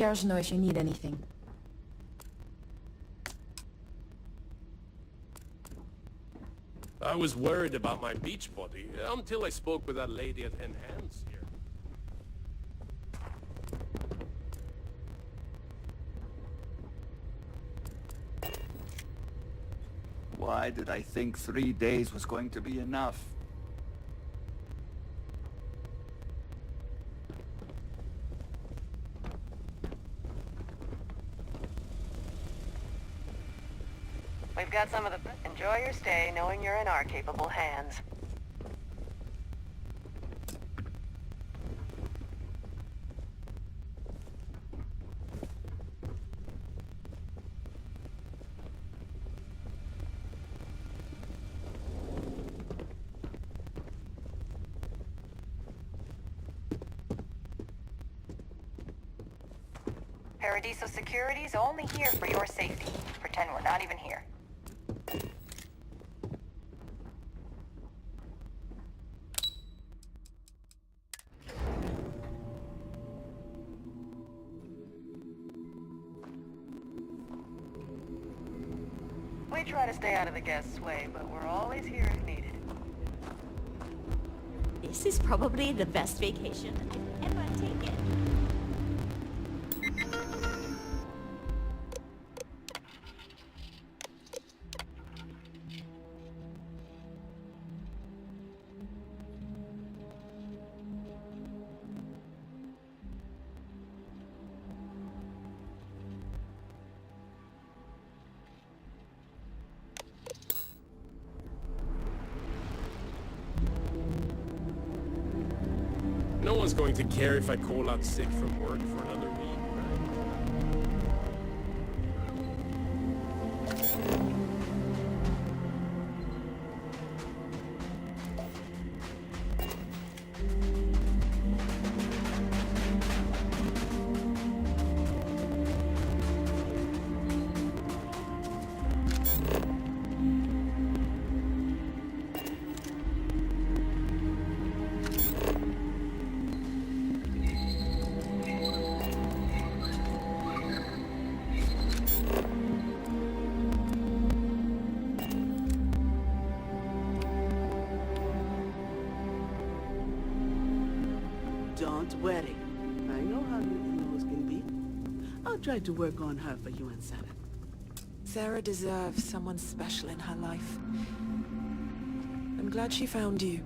Let us know if you need anything. I was worried about my beach body until I spoke with that lady at Enhance here. Why did I think 3 days was going to be enough? We've got some of the... Enjoy your stay knowing you're in our capable hands. Paradiso Security's only here for your safety. Pretend we're not even here. We try to stay out of the guests' way, but we're always here if needed. This is probably the best vacation I've ever taken. No one's going to care if I call out sick from work for another week, right? Don't worry. I know how you in-laws can be. I'll try to work on her for you and Sarah. Sarah deserves someone special in her life. I'm glad she found you.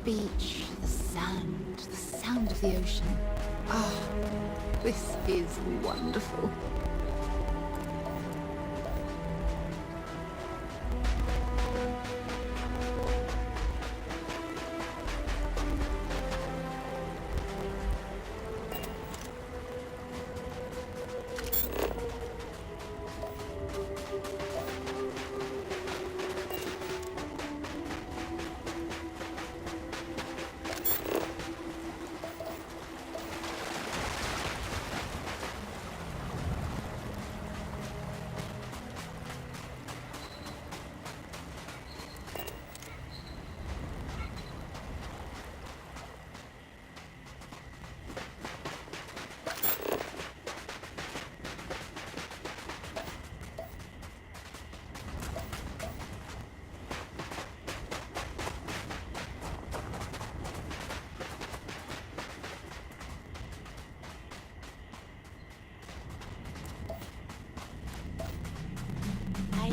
Beach, the sound of the ocean. Ah, this is wonderful.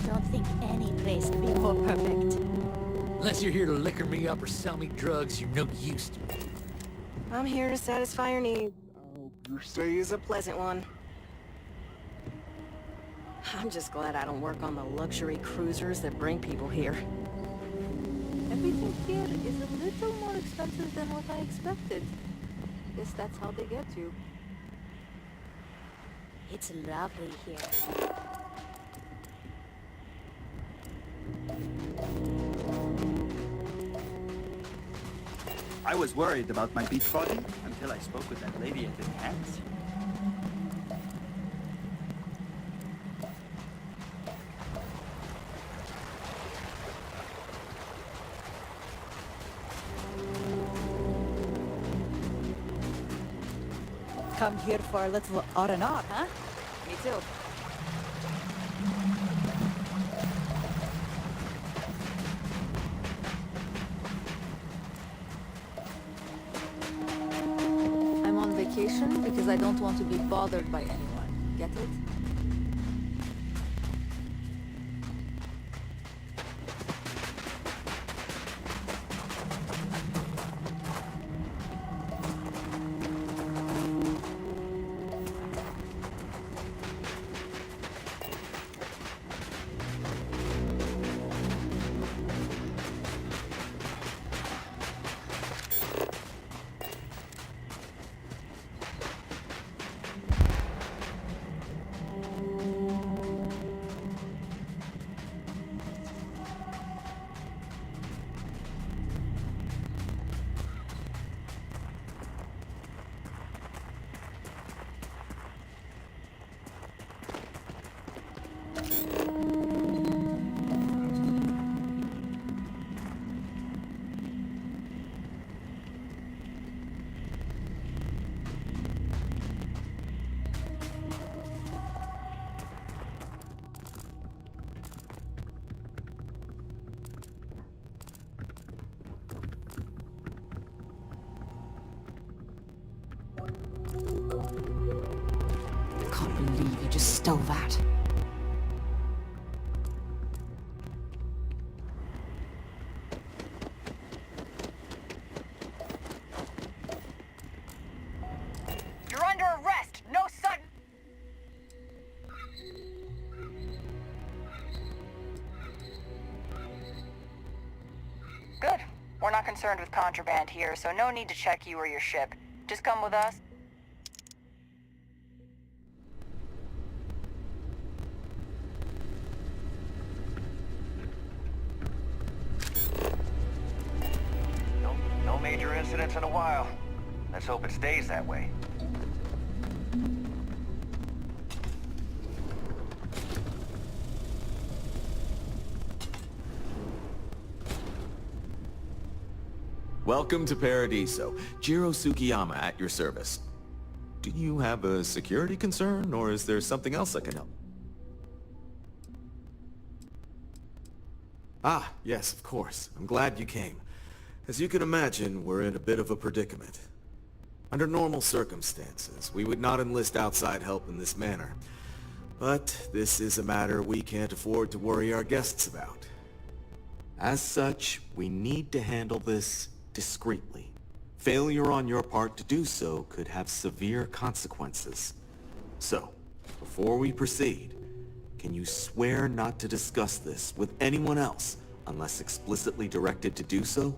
don't think any place could be more perfect. Unless you're here to liquor me up or sell me drugs, you're no use to me. I'm here to satisfy your need. Your stay is a pleasant one. I'm just glad I don't work on the luxury cruisers that bring people here. Everything here is a little more expensive than what I expected. Guess that's how they get you. It's lovely here. I was worried about my beach body until I spoke with that lady at Enhance. Come here for a little R&R, huh? Me too. I'm on vacation because I don't want to be bothered by anyone. Get it? Can't believe you just stole that. You're under arrest! No sudden... Good. We're not concerned with contraband here, so no need to check you or your ship. Just come with us. No major incidents in a while. Let's hope it stays that way. Welcome to Paradiso. Jiro Sukiyama at your service. Do you have a security concern, or is there something else I can help? Ah, yes, of course. I'm glad you came. As you can imagine, we're in a bit of a predicament. Under normal circumstances, we would not enlist outside help in this manner. But this is a matter we can't afford to worry our guests about. As such, we need to handle this discreetly. Failure on your part to do so could have severe consequences. So, before we proceed, can you swear not to discuss this with anyone else unless explicitly directed to do so?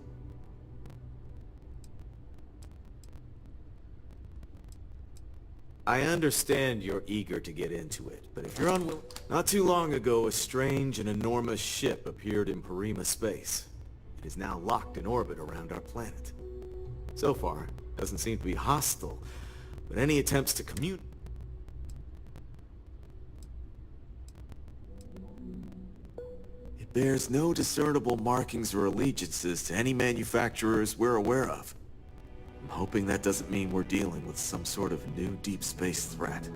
I understand you're eager to get into it, but if you're unwilling... Not too long ago, a strange and enormous ship appeared in Parima space. It is now locked in orbit around our planet. So far, it doesn't seem to be hostile, but any attempts to commute... It bears no discernible markings or allegiances to any manufacturers we're aware of. I'm hoping that doesn't mean we're dealing with some sort of new deep space threat.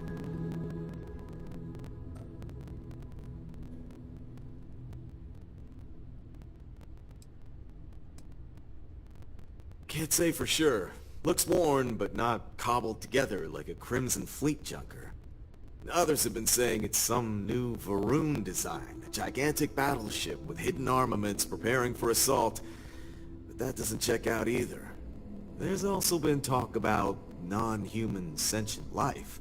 Can't say for sure. Looks worn, but not cobbled together like a Crimson Fleet junker. Others have been saying it's some new Varun design, a gigantic battleship with hidden armaments preparing for assault. But that doesn't check out either. There's also been talk about non-human sentient life.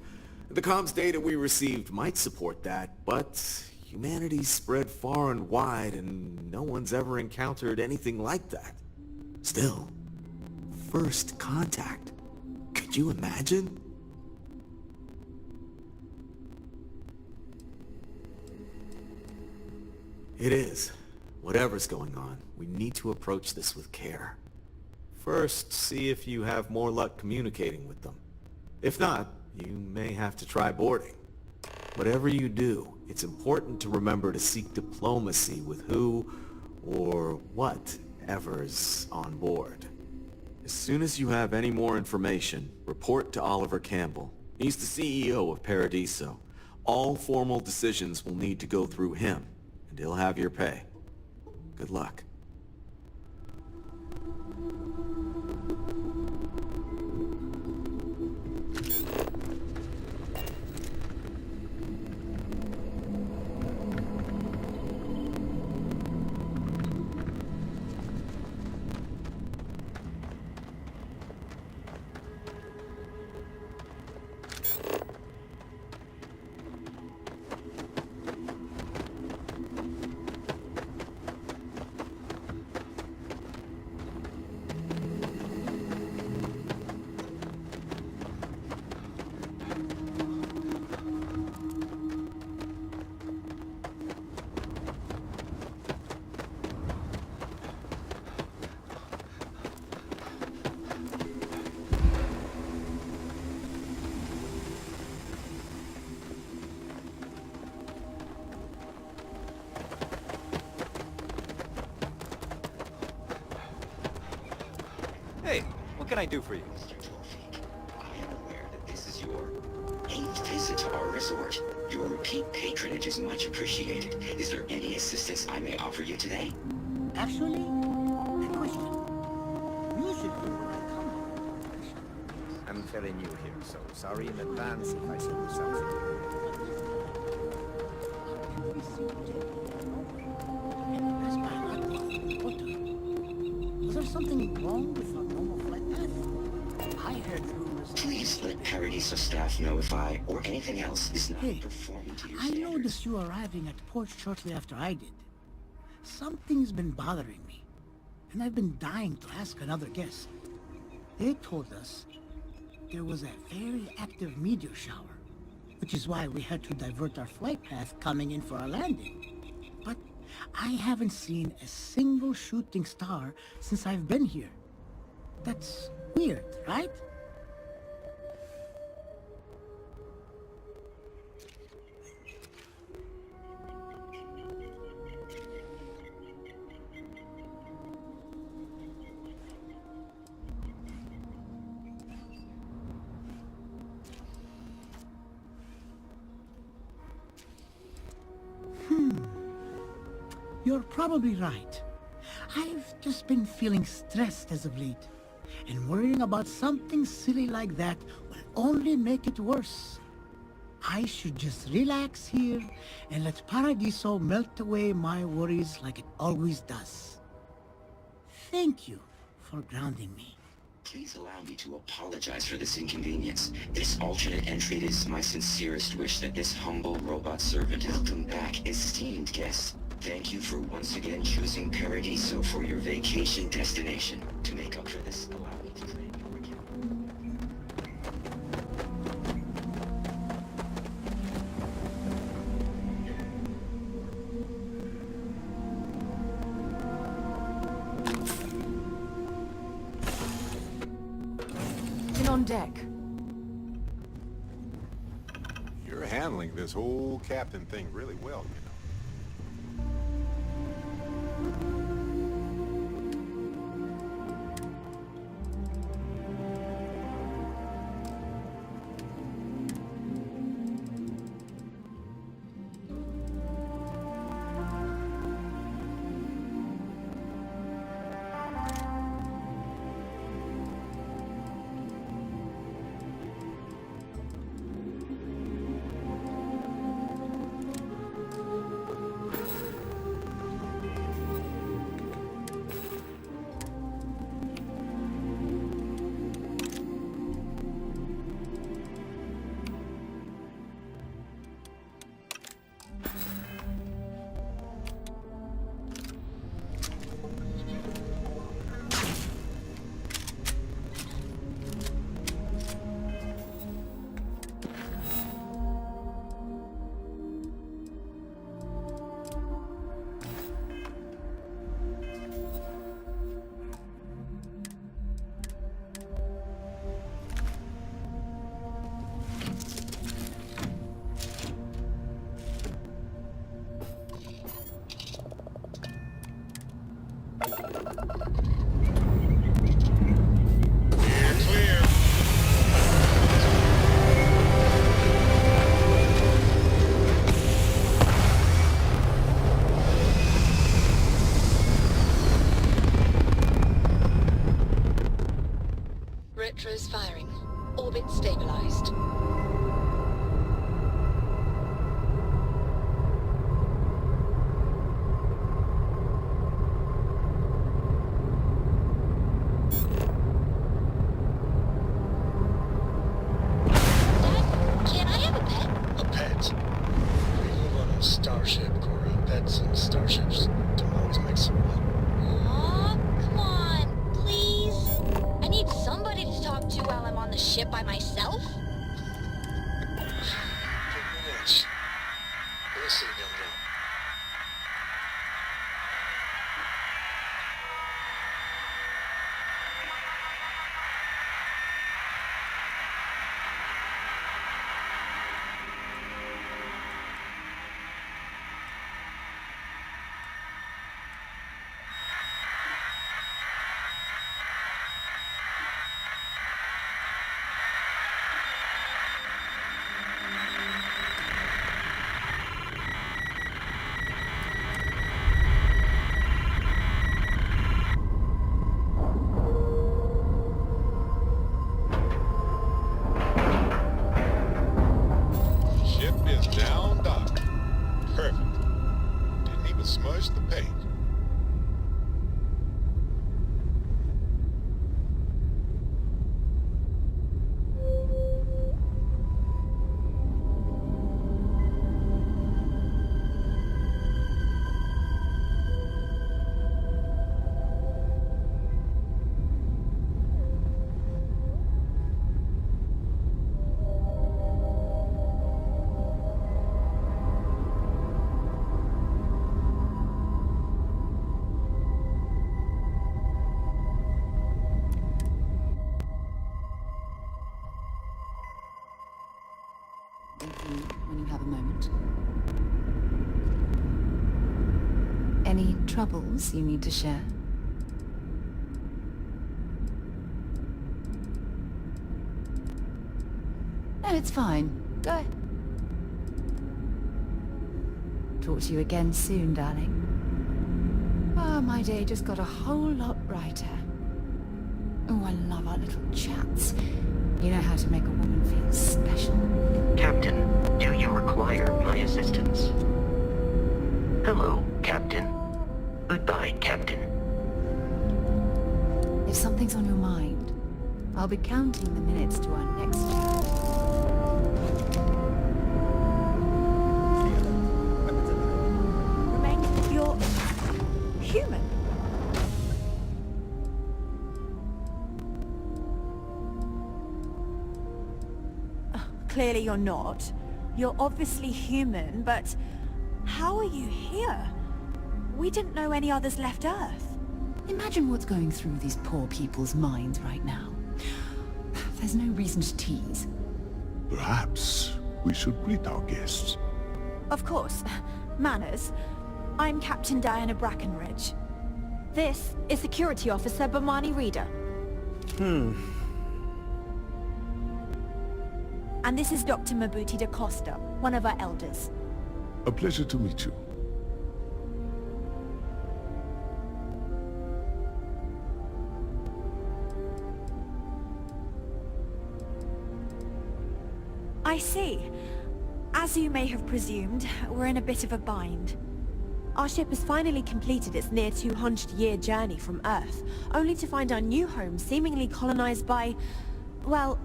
The comms data we received might support that, but humanity's spread far and wide and no one's ever encountered anything like that. Still, first contact. Could you imagine? It is. Whatever's going on, we need to approach this with care. First, see if you have more luck communicating with them. If not, you may have to try boarding. Whatever you do, it's important to remember to seek diplomacy with who or whatever's on board. As soon as you have any more information, report to Oliver Campbell. He's the CEO of Paradiso. All formal decisions will need to go through him, and he'll have your pay. Good luck. Hey, what can I do for you? Mr. Torfik, I am aware that this is your 8th visit to our resort. Your repeat patronage is much appreciated. Is there any assistance I may offer you today? Actually, a question. Usually when I come here, I'm fairly new here, so sorry in advance if I say something. that's my not was there something wrong with our normal flight path? I heard rumors. Please let Paradiso staff know if I or anything else is not performing to your I standards. noticed you arriving at port shortly after I did. Something's been bothering me, and I've been dying to ask another guest. They told us there was a very active meteor shower, which is why we had to divert our flight path coming in for our landing. But I haven't seen a single shooting star since I've been here. That's weird, right? You're probably right. I've just been feeling stressed as of late, and worrying about something silly like that will only make it worse. I should just relax here and let Paradiso melt away my worries like it always does. Thank you for grounding me. Please allow me to apologize for this inconvenience. This alternate entry is my sincerest wish that this humble robot servant welcome back esteemed guests. Thank you for once again choosing Paradiso for your vacation destination. To make up for this, allow me to claim your account. In on deck. You're handling this whole captain thing really well, you know. Retros firing. Orbit stabilized. Can I have a pet? A pet? We live on a starship, Cora. Pets and starships don't always mix. Aw, come on, please. I need somebody to talk to while I'm on the ship by myself. Listen, young girl. Ship is down dock. Perfect. Didn't even smudge the paint. When you have a moment. Any troubles you need to share? No, it's fine. Go ahead. Talk to you again soon, darling. Ah, my day just got a whole lot brighter. Oh, I love our little chats. You know how to make a woman feel special. Captain, do you require my assistance? Hello, Captain. Goodbye, Captain. If something's on your mind, I'll be counting the minutes to our next chat. You're human. Clearly you're not. You're obviously human, but how are you here? We didn't know any others left Earth. Imagine what's going through these poor people's minds right now. There's no reason to tease. Perhaps we should greet our guests. Of course. Manners. I'm Captain Diana Brackenridge. This is Security Officer Bomani Reader. And this is Dr. Mabuti da Costa, one of our elders. A pleasure to meet you. I see. As you may have presumed, we're in a bit of a bind. Our ship has finally completed its near 200-year journey from Earth, only to find our new home seemingly colonized by... well,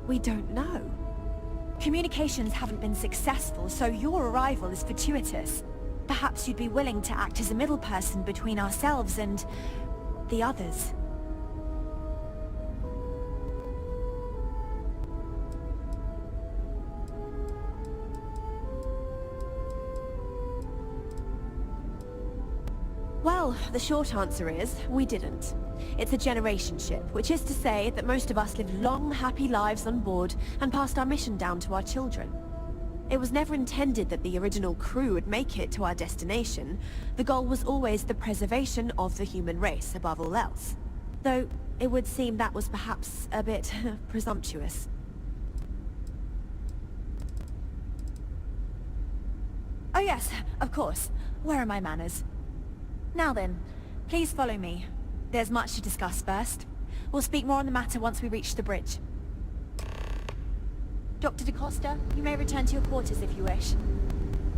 we don't know. Communications haven't been successful, so your arrival is fortuitous. Perhaps you'd be willing to act as a middle person between ourselves and... the others. Well, the short answer is, we didn't. It's a generation ship, which is to say that most of us lived long, happy lives on board and passed our mission down to our children. It was never intended that the original crew would make it to our destination. The goal was always the preservation of the human race above all else. Though, it would seem that was perhaps a bit presumptuous. Oh yes, of course. Where are my manners? Now then, please follow me. There's much to discuss first. We'll speak more on the matter once we reach the bridge. Dr. DaCosta, you may return to your quarters if you wish.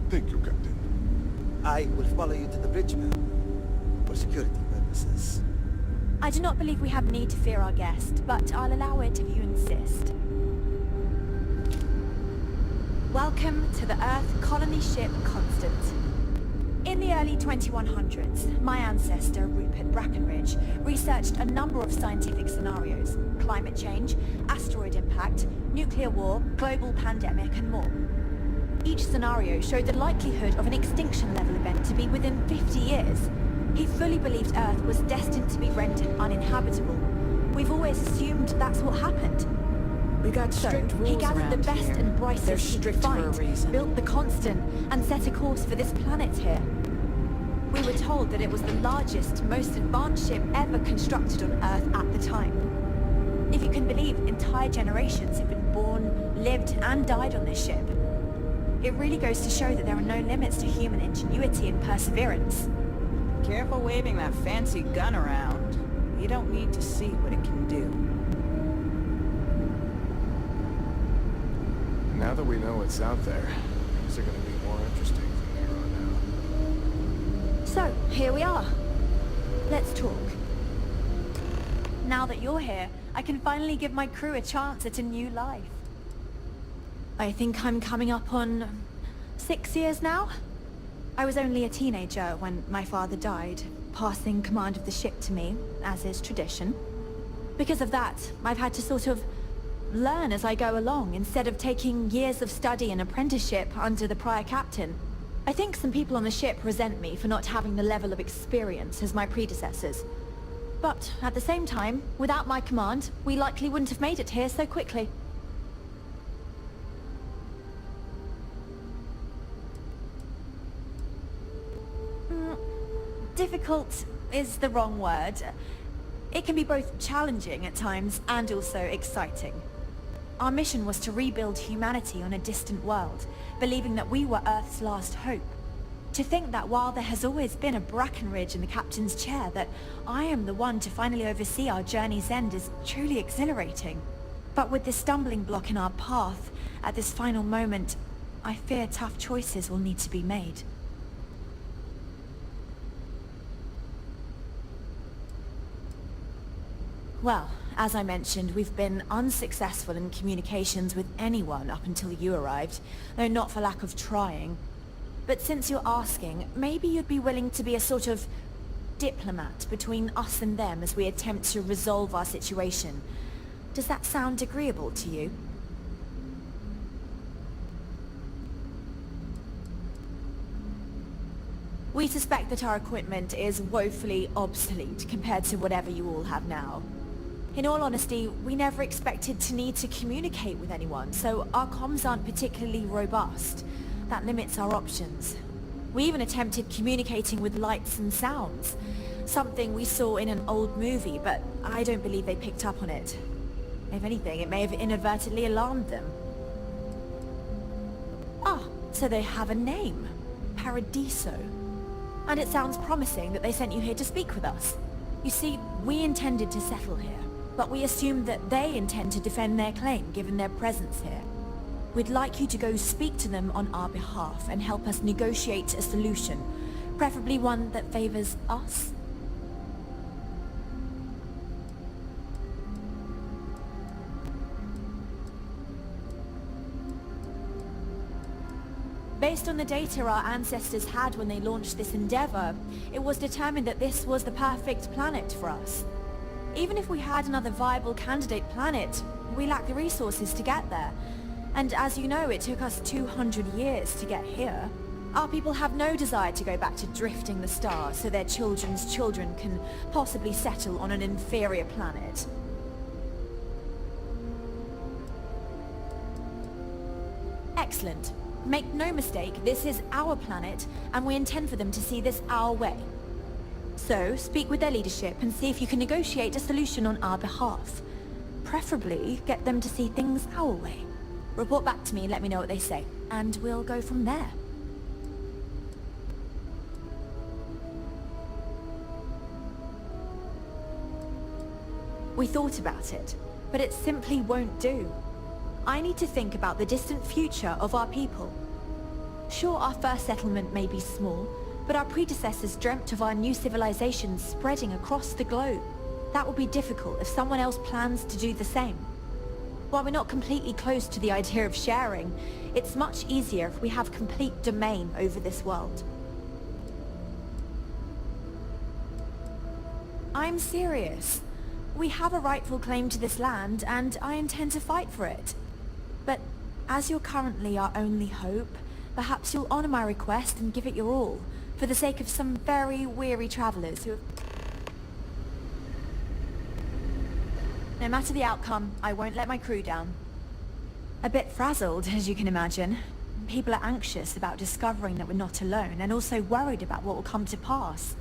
Thank you, Captain. I will follow you to the bridge, ma'am, for security purposes. I do not believe we have need to fear our guest, but I'll allow it if you insist. Welcome to the Earth colony ship Constant. In the early 2100s, my ancestor, Rupert Brackenridge, researched a number of scientific scenarios: climate change, asteroid impact, nuclear war, global pandemic, and more. Each scenario showed the likelihood of an extinction-level event to be within 50 years. He fully believed Earth was destined to be rendered uninhabitable. We've always assumed that's what happened. We got strict rules he gathered around the best here. and brightest They're he could strict for a find, reason. built the Constant, and set a course for this planet here. We were told that it was the largest, most advanced ship ever constructed on Earth at the time. If you can believe, entire generations have been born, lived, and died on this ship. It really goes to show that there are no limits to human ingenuity and perseverance. Careful waving that fancy gun around. You don't need to see what it can do. Now that we know what's out there, things are going to be more interesting from here on out. So, here we are. Let's talk. Now that you're here, I can finally give my crew a chance at a new life. I think I'm coming up on 6 years now. I was only a teenager when my father died, passing command of the ship to me, as is tradition. Because of that, I've had to sort of learn as I go along, instead of taking years of study and apprenticeship under the prior captain. I think some people on the ship resent me for not having the level of experience as my predecessors. But at the same time, without my command, we likely wouldn't have made it here so quickly. Difficult is the wrong word. It can be both challenging at times and also exciting. Our mission was to rebuild humanity on a distant world, believing that we were Earth's last hope. To think that while there has always been a Brackenridge in the captain's chair, that I am the one to finally oversee our journey's end is truly exhilarating. But with this stumbling block in our path, at this final moment, I fear tough choices will need to be made. Well, as I mentioned, we've been unsuccessful in communications with anyone up until you arrived, though not for lack of trying. But since you're asking, maybe you'd be willing to be a sort of diplomat between us and them as we attempt to resolve our situation. Does that sound agreeable to you? We suspect that our equipment is woefully obsolete compared to whatever you all have now. In all honesty, we never expected to need to communicate with anyone, so our comms aren't particularly robust. That limits our options. We even attempted communicating with lights and sounds, something we saw in an old movie, but I don't believe they picked up on it. If anything, it may have inadvertently alarmed them. Ah, so they have a name. Paradiso. And it sounds promising that they sent you here to speak with us. You see, we intended to settle here, but we assumed that they intend to defend their claim given their presence here. We'd like you to go speak to them on our behalf and help us negotiate a solution, preferably one that favors us. Based on the data our ancestors had when they launched this endeavor, it was determined that this was the perfect planet for us. Even if we had another viable candidate planet, we lack the resources to get there. And as you know, it took us 200 years to get here. Our people have no desire to go back to drifting the stars so their children's children can possibly settle on an inferior planet. Excellent. Make no mistake, this is our planet, and we intend for them to see this our way. So, speak with their leadership and see if you can negotiate a solution on our behalf. Preferably, get them to see things our way. Report back to me and let me know what they say, and we'll go from there. We thought about it, but it simply won't do. I need to think about the distant future of our people. Sure, our first settlement may be small, but our predecessors dreamt of our new civilization spreading across the globe. That will be difficult if someone else plans to do the same. While we're not completely close to the idea of sharing, it's much easier if we have complete domain over this world. I'm serious. We have a rightful claim to this land, and I intend to fight for it. But as you're currently our only hope, perhaps you'll honor my request and give it your all, for the sake of some very weary travelers who have... No matter the outcome, I won't let my crew down. A bit frazzled, as you can imagine. People are anxious about discovering that we're not alone, and also worried about what will come to pass.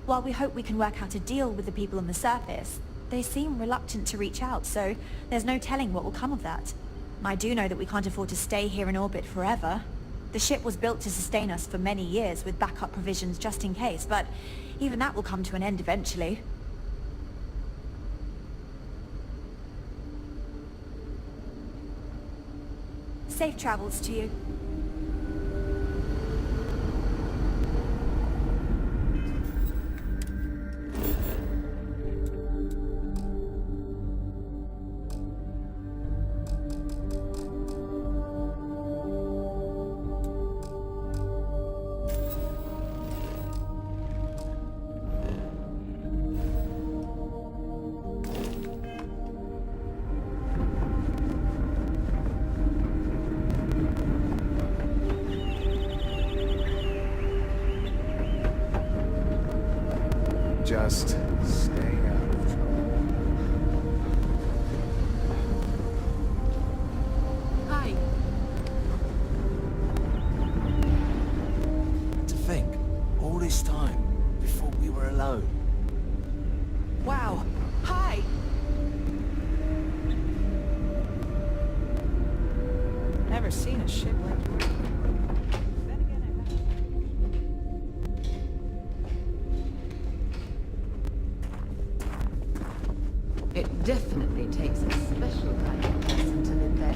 While we hope we can work out a deal with the people on the surface, they seem reluctant to reach out, so there's no telling what will come of that. I do know that we can't afford to stay here in orbit forever. The ship was built to sustain us for many years with backup provisions just in case, but even that will come to an end eventually. Safe travels to you. Just stay out of trouble. Hi. To think, all this time, before we were alone. Wow. Hi! Never seen a ship like yours. It definitely takes a special kind of person to live there.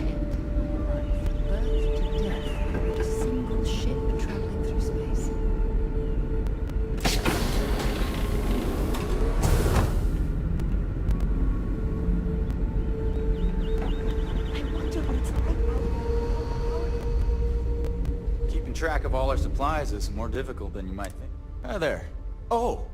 Right, from birth to death, with a single ship traveling through space. I wonder what it's like. Keeping track of all our supplies is more difficult than you might think. Hi there. Oh!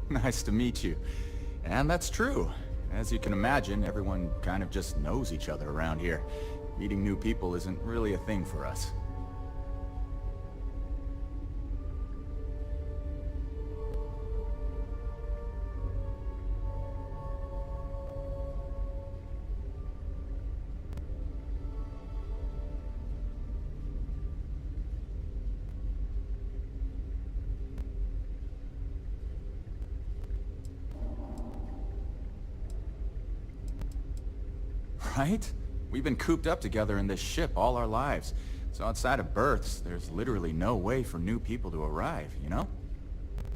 Nice to meet you. And that's true. As you can imagine, everyone kind of just knows each other around here. Meeting new people isn't really a thing for us. Right? We've been cooped up together in this ship all our lives. So outside of births, there's literally no way for new people to arrive, you know?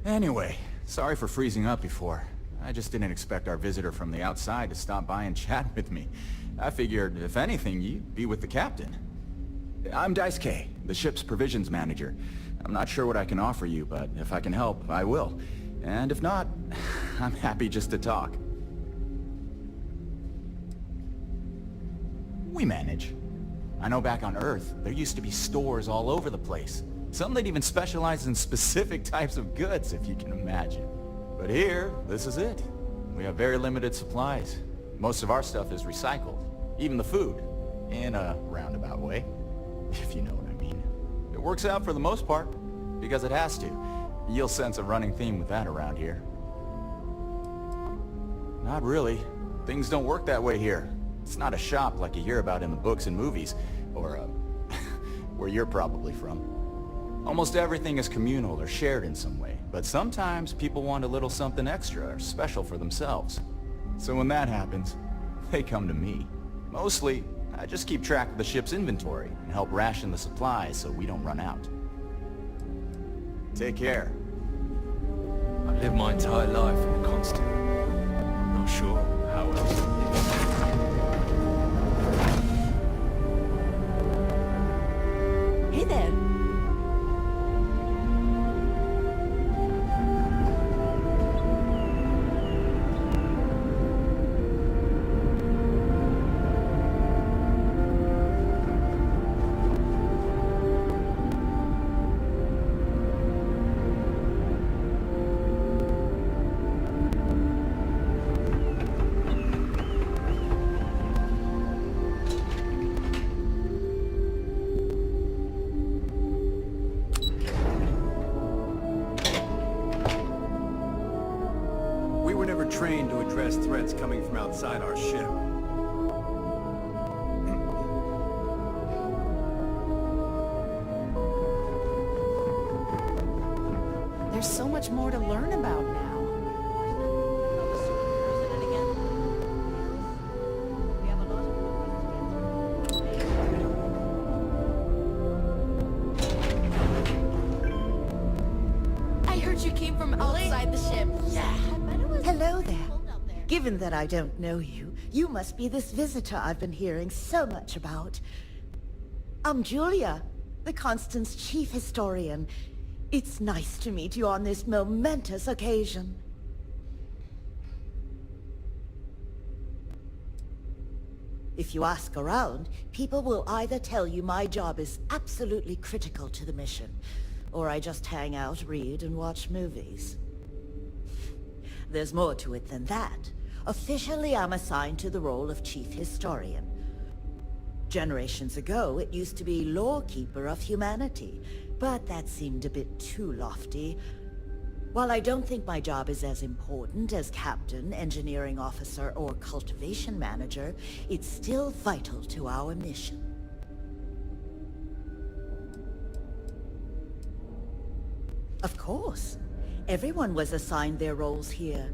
Anyway, sorry for freezing up before. I just didn't expect our visitor from the outside to stop by and chat with me. I figured, if anything, you'd be with the captain. I'm Daisuke, the ship's provisions manager. I'm not sure what I can offer you, but if I can help, I will. And if not, I'm happy just to talk. We manage. I know back on Earth, there used to be stores all over the place. Some that even specialize in specific types of goods, if you can imagine. But here, this is it. We have very limited supplies. Most of our stuff is recycled. Even the food. In a roundabout way, if you know what I mean. It works out for the most part, because it has to. You'll sense a running theme with that around here. Not really. Things don't work that way here. It's not a shop like you hear about in the books and movies, or, where you're probably from. Almost everything is communal or shared in some way, but sometimes people want a little something extra or special for themselves. So when that happens, they come to me. Mostly, I just keep track of the ship's inventory and help ration the supplies so we don't run out. Take care. I lived my entire life in the constant. I'm not sure how else to live. Hey there. We were never trained to address threats coming from outside our ship. There's so much more to learn about now. I heard you came from outside the ship. Yeah. Hello there. Given that I don't know you, you must be this visitor I've been hearing so much about. I'm Julia, the Constant's chief historian. It's nice to meet you on this momentous occasion. If you ask around, people will either tell you my job is absolutely critical to the mission, or I just hang out, read, and watch movies. There's more to it than that. Officially, I'm assigned to the role of chief historian. Generations ago, it used to be lawkeeper of humanity, but that seemed a bit too lofty. While I don't think my job is as important as captain, engineering officer, or cultivation manager, it's still vital to our mission. Of course. Everyone was assigned their roles here.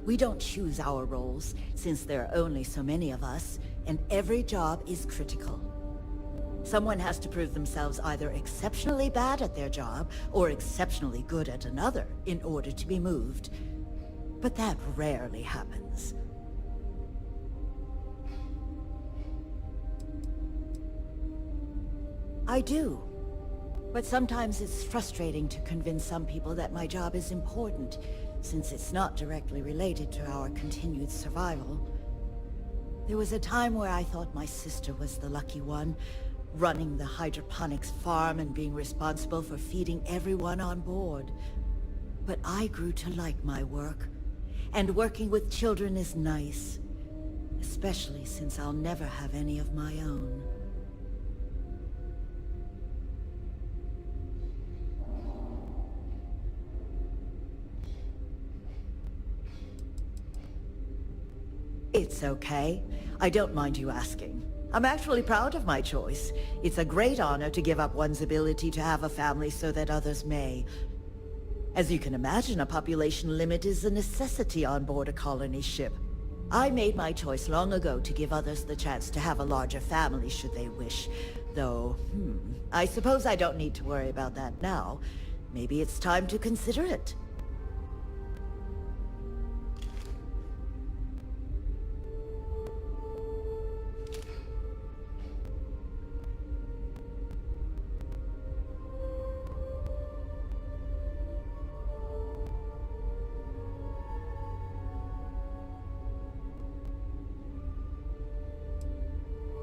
We don't choose our roles, since there are only so many of us, and every job is critical. Someone has to prove themselves either exceptionally bad at their job or exceptionally good at another in order to be moved. But that rarely happens. I do. But sometimes it's frustrating to convince some people that my job is important, since it's not directly related to our continued survival. There was a time where I thought my sister was the lucky one, running the hydroponics farm and being responsible for feeding everyone on board. But I grew to like my work, and working with children is nice, especially since I'll never have any of my own. It's okay. I don't mind you asking. I'm actually proud of my choice. It's a great honor to give up one's ability to have a family so that others may. As you can imagine, a population limit is a necessity on board a colony ship. I made my choice long ago to give others the chance to have a larger family should they wish. Though, I suppose I don't need to worry about that now. Maybe it's time to consider it.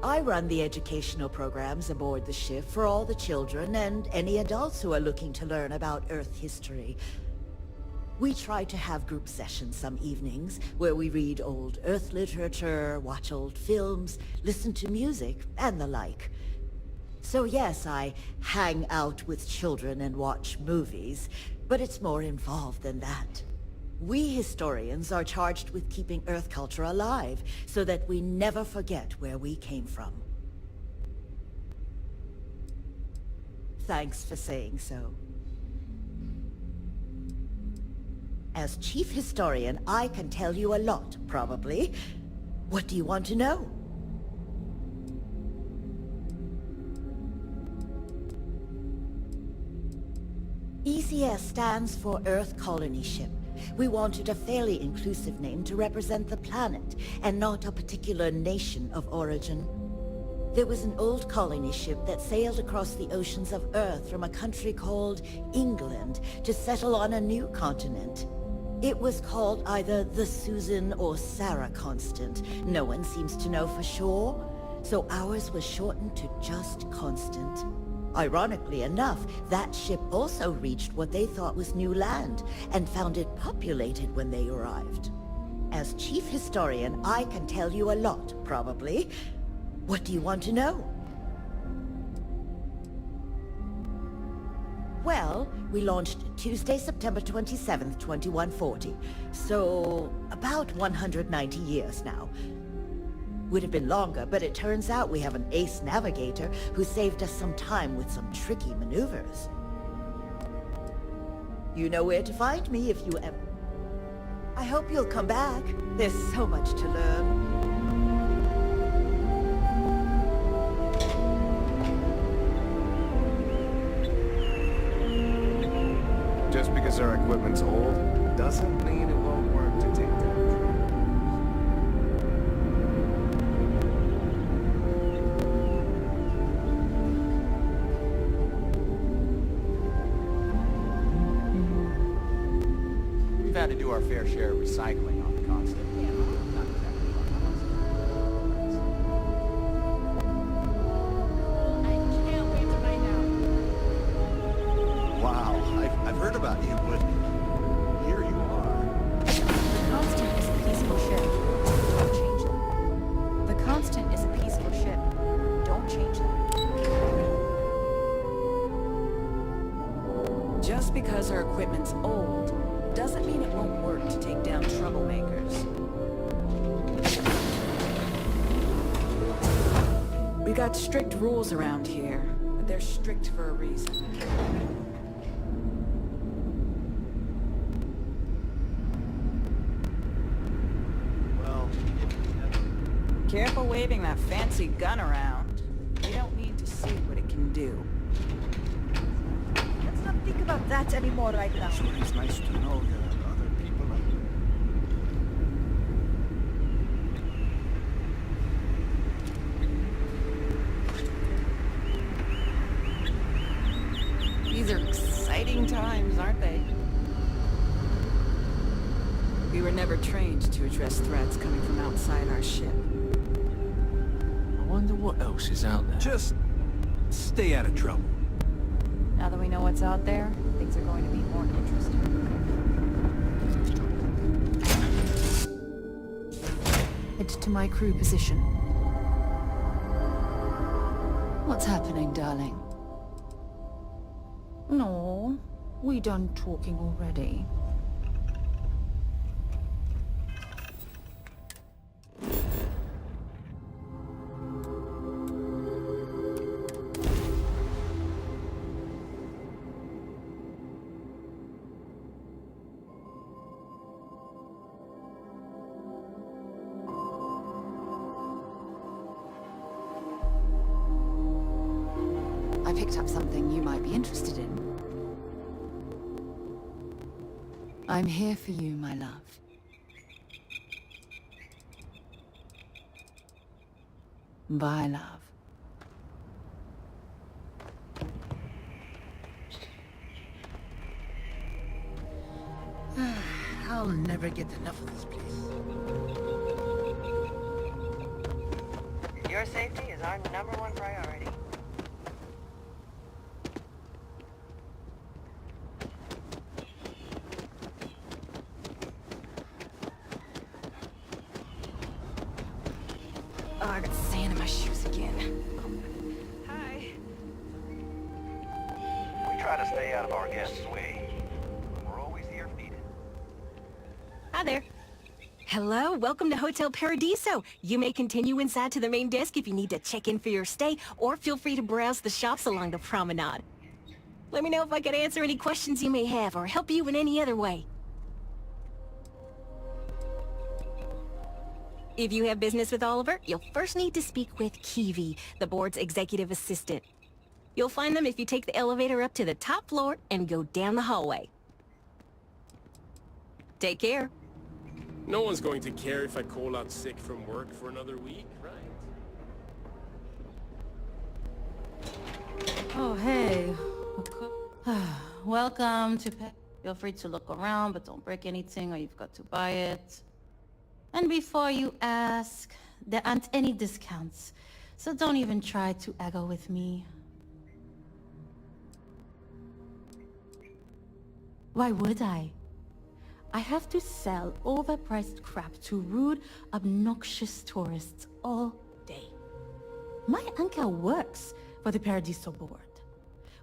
I run the educational programs aboard the ship for all the children and any adults who are looking to learn about Earth history. We try to have group sessions some evenings where we read old Earth literature, watch old films, listen to music, and the like. So yes, I hang out with children and watch movies, but it's more involved than that. We historians are charged with keeping Earth culture alive, so that we never forget where we came from. Thanks for saying so. As chief historian, I can tell you a lot, probably. What do you want to know? ECS stands for Earth Colony Ship. We wanted a fairly inclusive name to represent the planet, and not a particular nation of origin. There was an old colony ship that sailed across the oceans of Earth from a country called England to settle on a new continent. It was called either the Susan or Sarah Constant. No one seems to know for sure, so ours was shortened to just Constant. Ironically enough, that ship also reached what they thought was new land, and found it populated when they arrived. As chief historian, I can tell you a lot, probably. What do you want to know? Well, we launched Tuesday, September 27th, 2140. So, about 190 years now. Would have been longer, but it turns out we have an ace navigator who saved us some time with some tricky maneuvers. You know where to find me if you ever... I hope you'll come back. There's so much to learn. Just because our equipment's old, doesn't mean it won't work to take down. We've had to do our fair share of recycling on the constant. Not exactly Wow, I've heard about you, but here you are. The Constant is a peaceful ship. Don't change that. The Constant is a peaceful ship. Don't change that. Just because our equipment's old doesn't mean it won't work to take down troublemakers. We got strict rules around here, but they're strict for a reason. Careful waving that fancy gun around. You don't need to see what it can do. Let's not think about that anymore right now. So it's nice to know there are other people like These are exciting times, aren't they? We were never trained to address threats coming from outside our ship. I wonder what else is out there. Just stay out of trouble. Now that we know what's out there, things are going to be more interesting. Head to my crew position. What's happening, darling? No, we done talking already. I picked up something you might be interested in. I'm here for you, my love. Bye, love. I'll never get enough of this place. Your safety is our #1 priority. Oh, I got sand in my shoes again. Hi. We try to stay out of our guests' way. We're always here needed. Hi there. Hello, welcome to Hotel Paradiso. You may continue inside to the main desk if you need to check in for your stay, or feel free to browse the shops along the promenade. Let me know if I can answer any questions you may have, or help you in any other way. If you have business with Oliver, you'll first need to speak with Kiwi, the board's executive assistant. You'll find them if you take the elevator up to the top floor and go down the hallway. Take care. No one's going to care if I call out sick from work for another week, right? Oh, hey. Welcome to Pet. Feel free to look around, but don't break anything or you've got to buy it. And before you ask, there aren't any discounts, so don't even try to haggle with me. Why would I? I have to sell overpriced crap to rude, obnoxious tourists all day. My uncle works for the Paradiso board.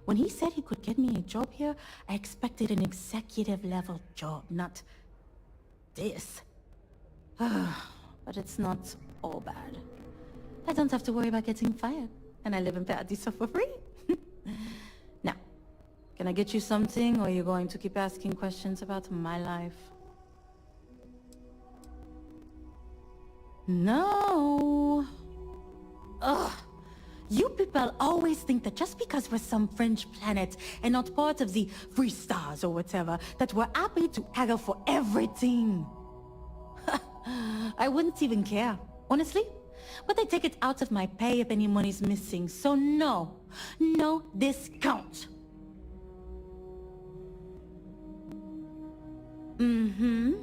When he said he could get me a job here, I expected an executive level job, not this. But it's not all bad. I don't have to worry about getting fired, and I live in Paradiso for free. Now, can I get you something, or are you going to keep asking questions about my life? No. Ugh. You people always think that just because we're some French planet and not part of the free stars or whatever, that we're happy to haggle for everything. I wouldn't even care, honestly. But they take it out of my pay if any money's missing, so no discount. Mm-hmm.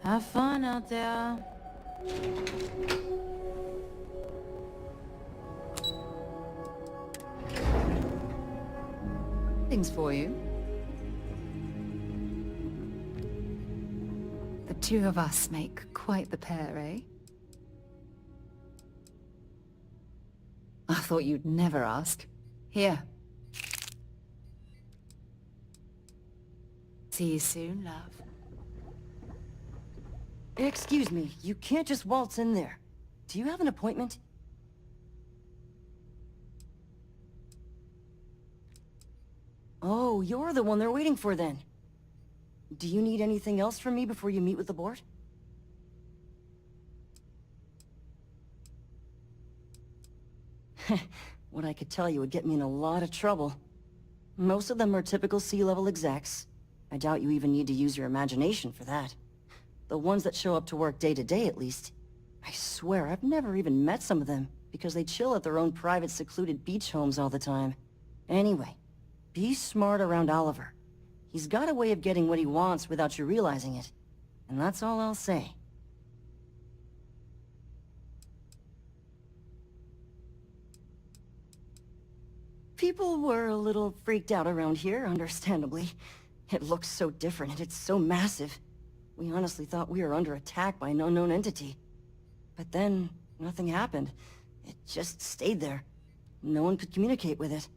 Have fun out there. Things for you. The two of us make quite the pair, eh? I thought you'd never ask. Here. See you soon, love. Excuse me, you can't just waltz in there. Do you have an appointment? Oh, you're the one they're waiting for then. Do you need anything else from me before you meet with the board? What I could tell you would get me in a lot of trouble. Most of them are typical C-level execs. I doubt you even need to use your imagination for that. The ones that show up to work day to day, at least. I swear, I've never even met some of them, because they chill at their own private, secluded beach homes all the time. Anyway, be smart around Oliver. He's got a way of getting what he wants without you realizing it. And that's all I'll say. People were a little freaked out around here, understandably. It looks so different and it's so massive. We honestly thought we were under attack by an unknown entity. But then, nothing happened. It just stayed there. No one could communicate with it.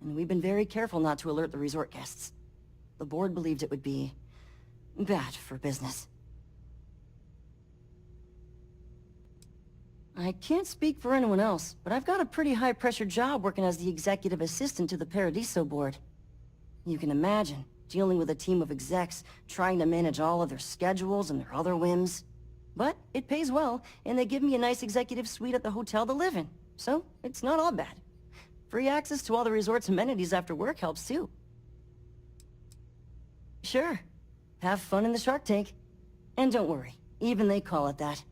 And we've been very careful not to alert the resort guests. The board believed it would be bad for business. I can't speak for anyone else, but I've got a pretty high-pressure job working as the executive assistant to the Paradiso board. You can imagine, dealing with a team of execs, trying to manage all of their schedules and their other whims. But it pays well, and they give me a nice executive suite at the hotel to live in, so it's not all bad. Free access to all the resort's amenities after work helps too. Sure, have fun in the shark tank. And don't worry, even they call it that.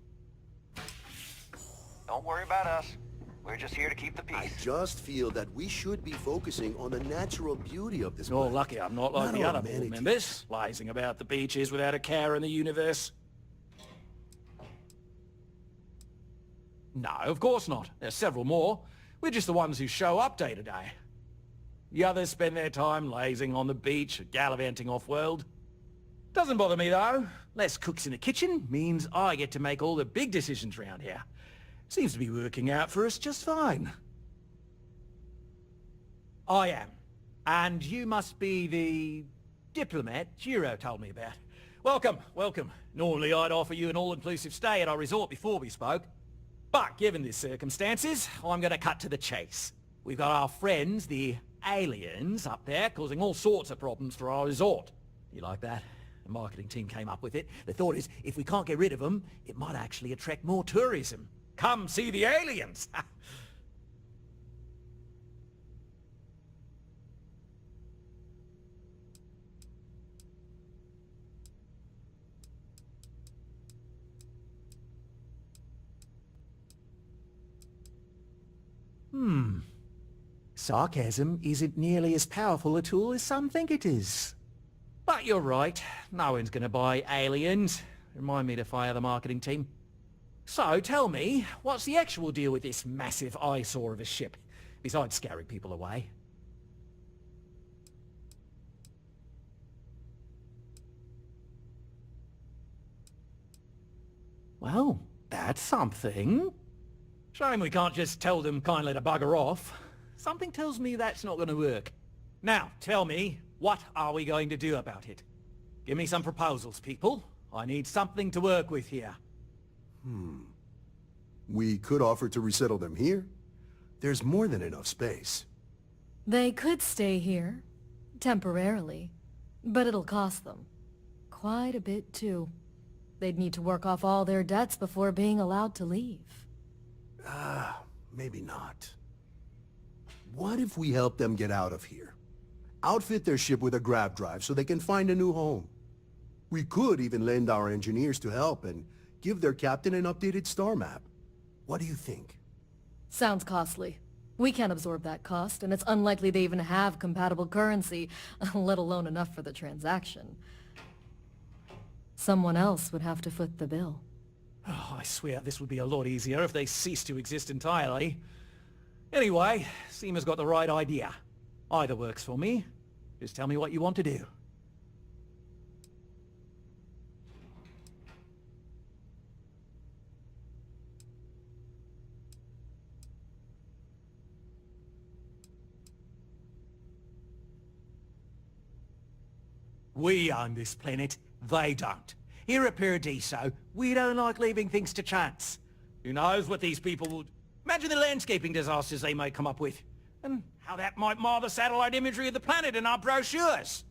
Don't worry about us. We're just here to keep the peace. I just feel that we should be focusing on the natural beauty of this You're planet. lucky I'm not like the our other board amenities. members, lazing about the beaches without a care in the universe. No, of course not. There's several more. We're just the ones who show up day to day. The others spend their time lazing on the beach or gallivanting off-world. Doesn't bother me, though. Less cooks in the kitchen means I get to make all the big decisions around here. Seems to be working out for us just fine. I am. And you must be the diplomat Giro told me about. Welcome, welcome. Normally I'd offer you an all-inclusive stay at our resort before we spoke. But given the circumstances, I'm going to cut to the chase. We've got our friends, the aliens, up there causing all sorts of problems for our resort. You like that? The marketing team came up with it. The thought is, if we can't get rid of them, it might actually attract more tourism. Come see the aliens! Sarcasm isn't nearly as powerful a tool as some think it is. But you're right. No one's going to buy aliens. Remind me to fire the marketing team. So, tell me, what's the actual deal with this massive eyesore of a ship, besides scaring people away? Well, that's something. Shame we can't just tell them kindly to bugger off. Something tells me that's not going to work. Now, tell me, what are we going to do about it? Give me some proposals, people. I need something to work with here. We could offer to resettle them here. There's more than enough space. They could stay here, temporarily, but it'll cost them. Quite a bit, too. They'd need to work off all their debts before being allowed to leave. Maybe not. What if we help them get out of here? Outfit their ship with a grav drive so they can find a new home. We could even lend our engineers to help and give their captain an updated star map. What do you think? Sounds costly. We can't absorb that cost, and it's unlikely they even have compatible currency, let alone enough for the transaction. Someone else would have to foot the bill. Oh, I swear this would be a lot easier if they ceased to exist entirely. Anyway, Seema's got the right idea. Either works for me. Just tell me what you want to do. We own this planet, they don't. Here at Paradiso, we don't like leaving things to chance. Who knows what these people would... Imagine the landscaping disasters they may come up with. And how that might mar the satellite imagery of the planet in our brochures.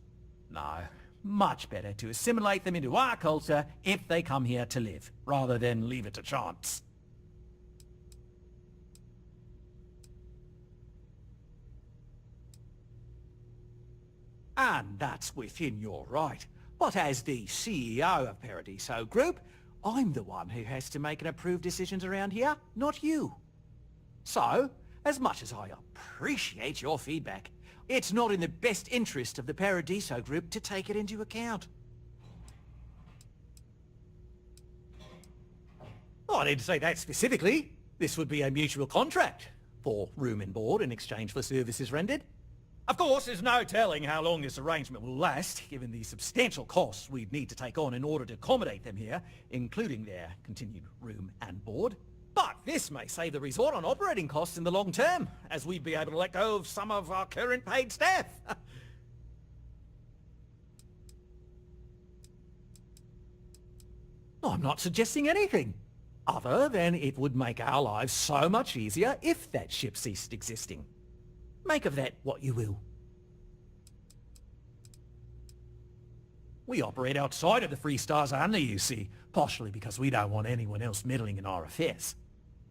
No, much better to assimilate them into our culture if they come here to live, rather than leave it to chance. And that's within your right. But as the CEO of Paradiso Group, I'm the one who has to make and approve decisions around here, not you. So, as much as I appreciate your feedback, it's not in the best interest of the Paradiso Group to take it into account. Oh, I didn't say that specifically. This would be a mutual contract for room and board in exchange for services rendered. Of course, there's no telling how long this arrangement will last, given the substantial costs we'd need to take on in order to accommodate them here, including their continued room and board. But this may save the resort on operating costs in the long term, as we'd be able to let go of some of our current paid staff. I'm not suggesting anything, other than it would make our lives so much easier if that ship ceased existing. Make of that what you will. We operate outside of the Free Stars only, you see, partially because we don't want anyone else meddling in our affairs.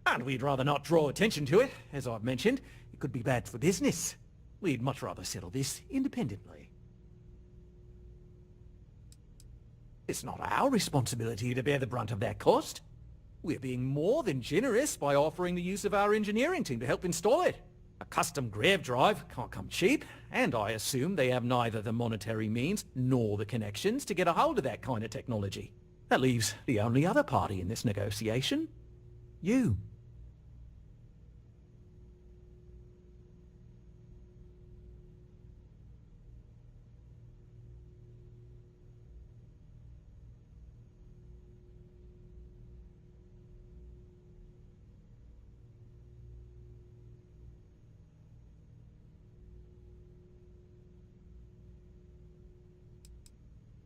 And we'd rather not draw attention to it, as I've mentioned. It could be bad for business. We'd much rather settle this independently. It's not our responsibility to bear the brunt of that cost. We're being more than generous by offering the use of our engineering team to help install it. A custom grav drive can't come cheap, and I assume they have neither the monetary means nor the connections to get a hold of that kind of technology. That leaves the only other party in this negotiation. You.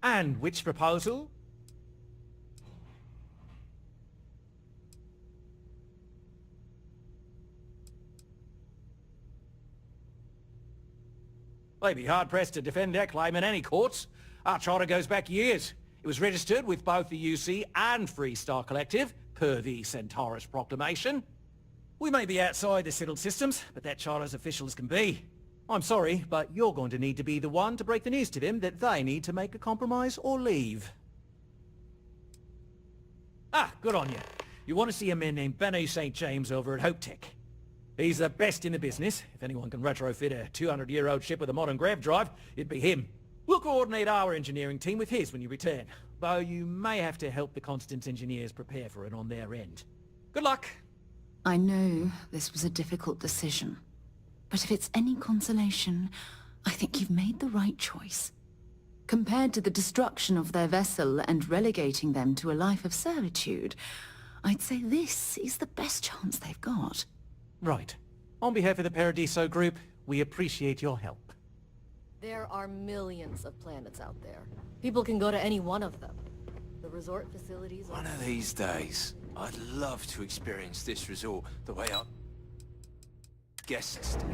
And which proposal? They'd be hard-pressed to defend their claim in any courts. Our charter goes back years. It was registered with both the UC and Freestar Collective, per the Centaurus Proclamation. We may be outside the settled systems, but that charter as official as can be. I'm sorry, but you're going to need to be the one to break the news to them that they need to make a compromise or leave. Ah, good on you. You want to see a man named Benny St. James over at Hope Tech. He's the best in the business. If anyone can retrofit a 200-year-old ship with a modern grav drive, it'd be him. We'll coordinate our engineering team with his when you return, though you may have to help the Constance engineers prepare for it on their end. Good luck. I know this was a difficult decision. But if it's any consolation, I think you've made the right choice. Compared to the destruction of their vessel and relegating them to a life of servitude, I'd say this is the best chance they've got. Right. On behalf of the Paradiso group, we appreciate your help. There are millions of planets out there. People can go to any one of them. The resort facilities are... One of these days, I'd love to experience this resort the way our guests do.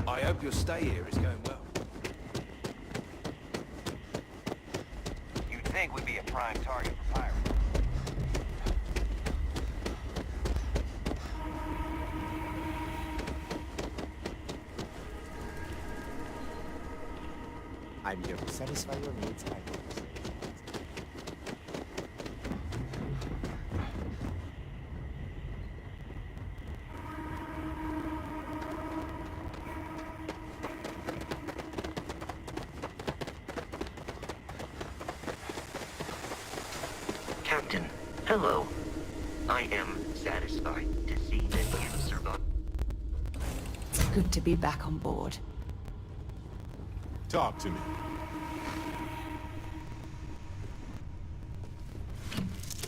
I hope your stay here is going well. You'd think we'd be a prime target for pirates. I'm here to satisfy your needs, my lord. Captain, hello. I am satisfied to see that you survived. It's good to be back on board. Talk to me.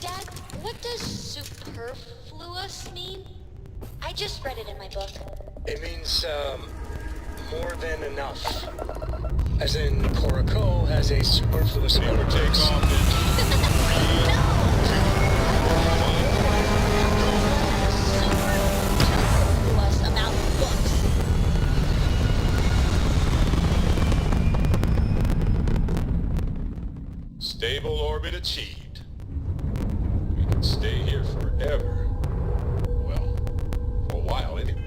Dad, what does superfluous mean? I just read it in my book. It means, more than enough. As in, Coraco has a superfluous amount of takes Superfluous amount of books. Stable orbit achieved. We can stay here forever. Well, for a while anyway.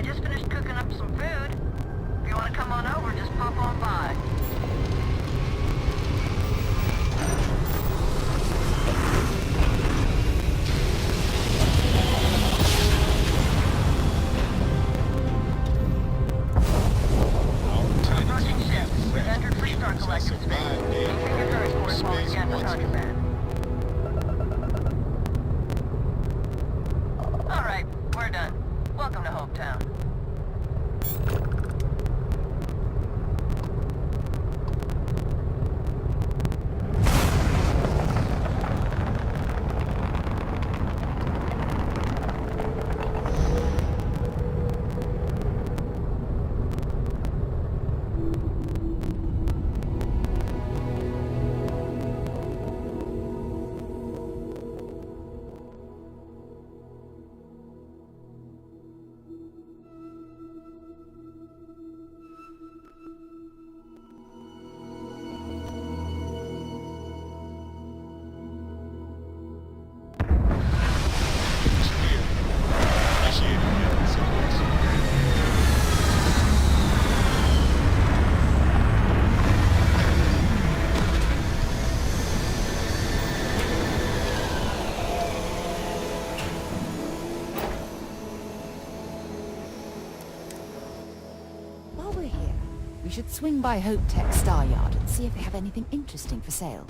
just finished cooking up some food. If you want to come on over, just pop on by. Approaching ship. We've entered Freestar Collective space. Increase your current course while we scan for contraband. All right, we're done. Welcome to Hopetown. While we're here, we should swing by Hope Tech Star Yard and see if they have anything interesting for sale.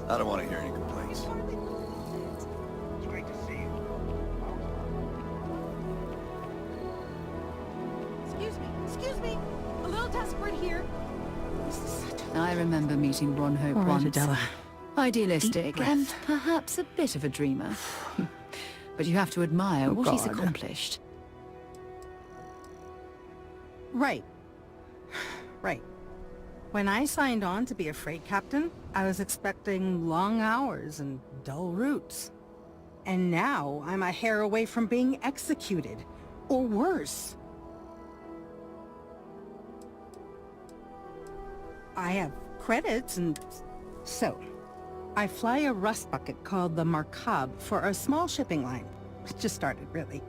I don't want to hear any complaints. It's great to see you. Excuse me, a little desperate here. I remember meeting Ron Hope All right, once. Adela. Idealistic Deep breath. and perhaps a bit of a dreamer. But you have to admire Oh, what he's God. accomplished. Right. Right. When I signed on to be a freight captain, I was expecting long hours and dull routes. And now I'm a hair away from being executed. Or worse. I have credits and... So, I fly a rust bucket called the Markab for a small shipping line. It just started, really.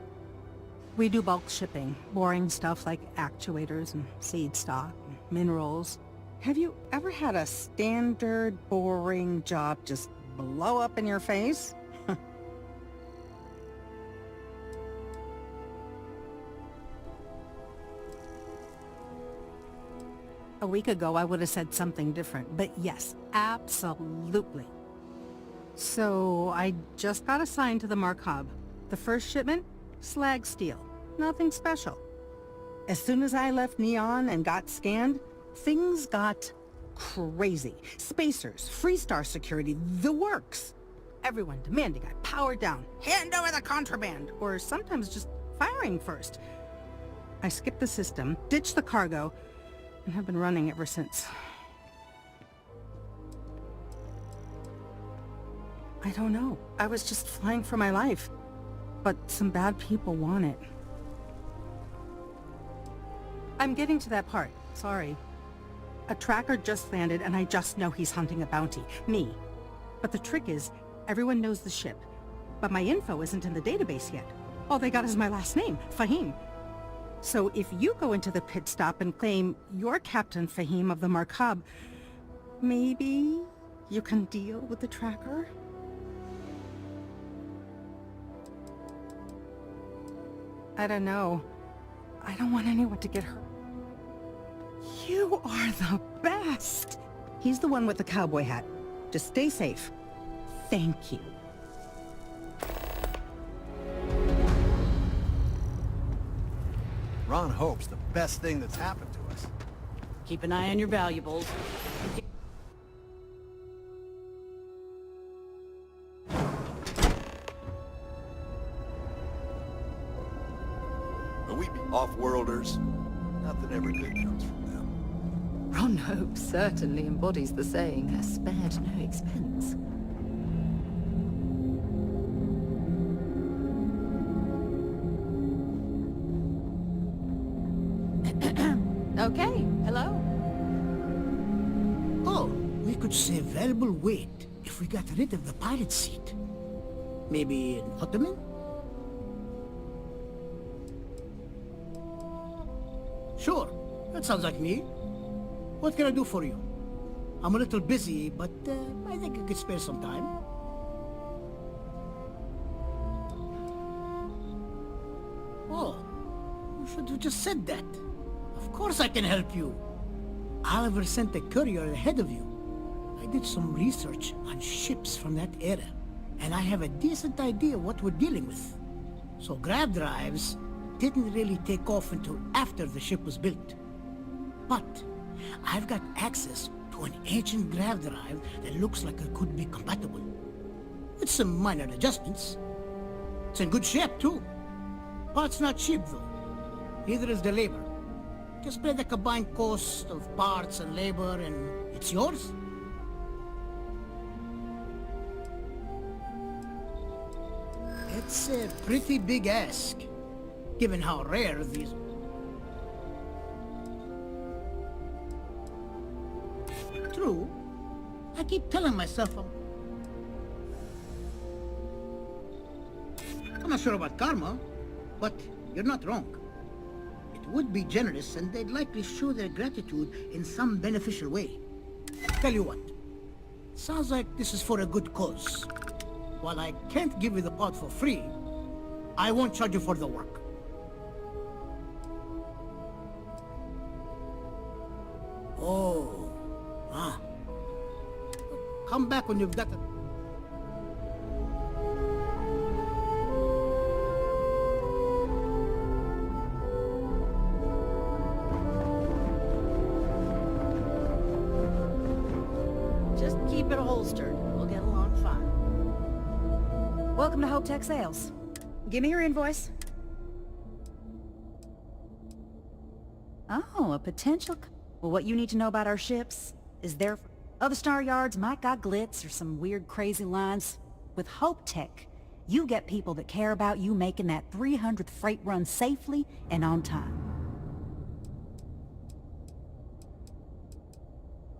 We do bulk shipping, boring stuff like actuators and seed stock and minerals. Have you ever had a standard, boring job just blow up in your face? A week ago, I would have said something different, but yes, absolutely. So, I just got assigned to the Markab. The first shipment? Slag steel. Nothing special. As soon as I left Neon and got scanned, things got crazy. Spacers, Freestar security, the works. Everyone demanding I power down, hand over the contraband, or sometimes just firing first. I skipped the system, ditched the cargo, and have been running ever since. I don't know. I was just flying for my life. But some bad people want it. I'm getting to that part. Sorry. A tracker just landed and I just know he's hunting a bounty. Me. But the trick is, everyone knows the ship. But my info isn't in the database yet. All they got is my last name, Fahim. So if you go into the pit stop and claim you're Captain Fahim of the Markab, maybe you can deal with the tracker? I don't know. I don't want anyone to get hurt. You are the best! He's the one with the cowboy hat. Just stay safe. Thank you. Ron Hope's the best thing that's happened to us. Keep an eye on your valuables. But we be off-worlders. Nothing ever good comes from them. Ron Hope certainly embodies the saying, spared no expense. Okay, hello. Oh, we could save valuable weight if we got rid of the pilot seat. Maybe an ottoman? Sure, that sounds like me. What can I do for you? I'm a little busy, but I think I could spare some time. Oh, you should have just said that. Of course I can help you. Oliver sent a courier ahead of you. I did some research on ships from that era, and I have a decent idea what we're dealing with. So grav drives didn't really take off until after the ship was built. But I've got access to an ancient grav drive that looks like it could be compatible. With some minor adjustments. It's in good shape too. Parts not cheap though. Neither is the labor. Just pay the combined cost of parts and labor and it's yours. It's a pretty big ask, given how rare these... True. I keep telling myself I'm not sure about karma, but you're not wrong. It would be generous and they'd likely show their gratitude in some beneficial way. Tell you what, sounds like this is for a good cause. While I can't give you the part for free, I won't charge you for the work. Oh, come back when you've got it. Just keep it holstered. We'll get along fine. Welcome to Hope Tech Sales. Give me your invoice. Oh, a potential... Well, what you need to know about our ships is there... Other star yards might got glitz or some weird crazy lines. With Hope Tech, you get people that care about you making that 300th freight run safely and on time.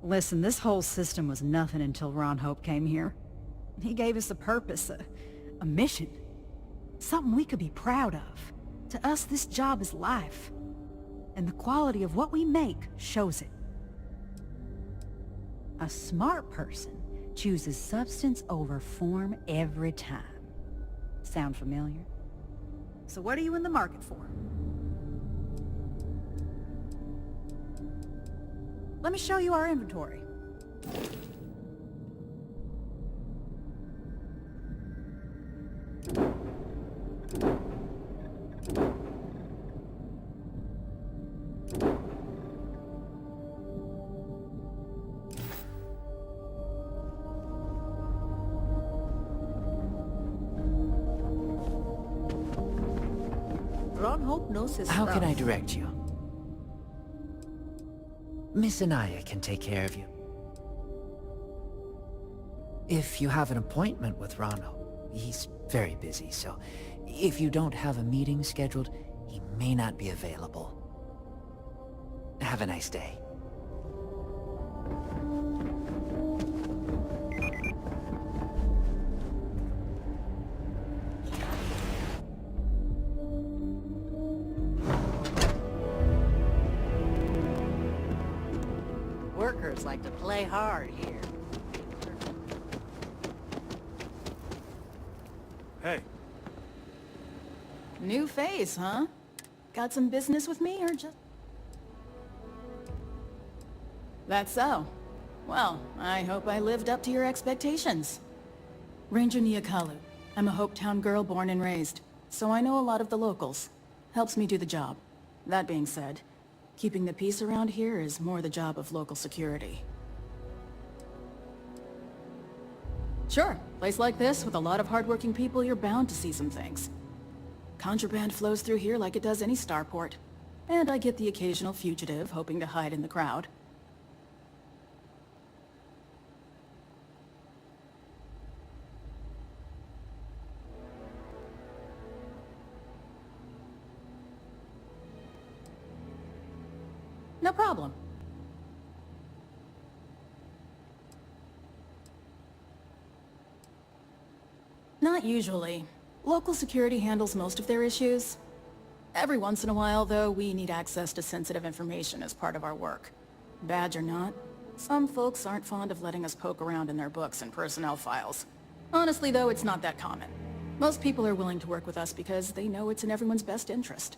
Listen, this whole system was nothing until Ron Hope came here. He gave us a purpose, a mission. Something we could be proud of. To us, this job is life. And the quality of what we make shows it. A smart person chooses substance over form every time. Sound familiar? So what are you in the market for? Let me show you our inventory. Ron Hope knows his How stuff. can I direct you? Miss Anaya can take care of you. If you have an appointment with Ron Hope, he's very busy, so if you don't have a meeting scheduled, he may not be available. Have a nice day. Workers like to play hard here. Hey. New face, huh? Got some business with me, or just... That's so. Well, I hope I lived up to your expectations. Ranger Nyakalu. I'm a Hopetown girl born and raised, so I know a lot of the locals. Helps me do the job. That being said, keeping the peace around here is more the job of local security. Sure, place like this, with a lot of hardworking people, you're bound to see some things. Contraband flows through here like it does any starport. And I get the occasional fugitive hoping to hide in the crowd. No problem. Not usually. Local security handles most of their issues. Every once in a while, though, we need access to sensitive information as part of our work. Badge or not, some folks aren't fond of letting us poke around in their books and personnel files. Honestly, though, it's not that common. Most people are willing to work with us because they know it's in everyone's best interest.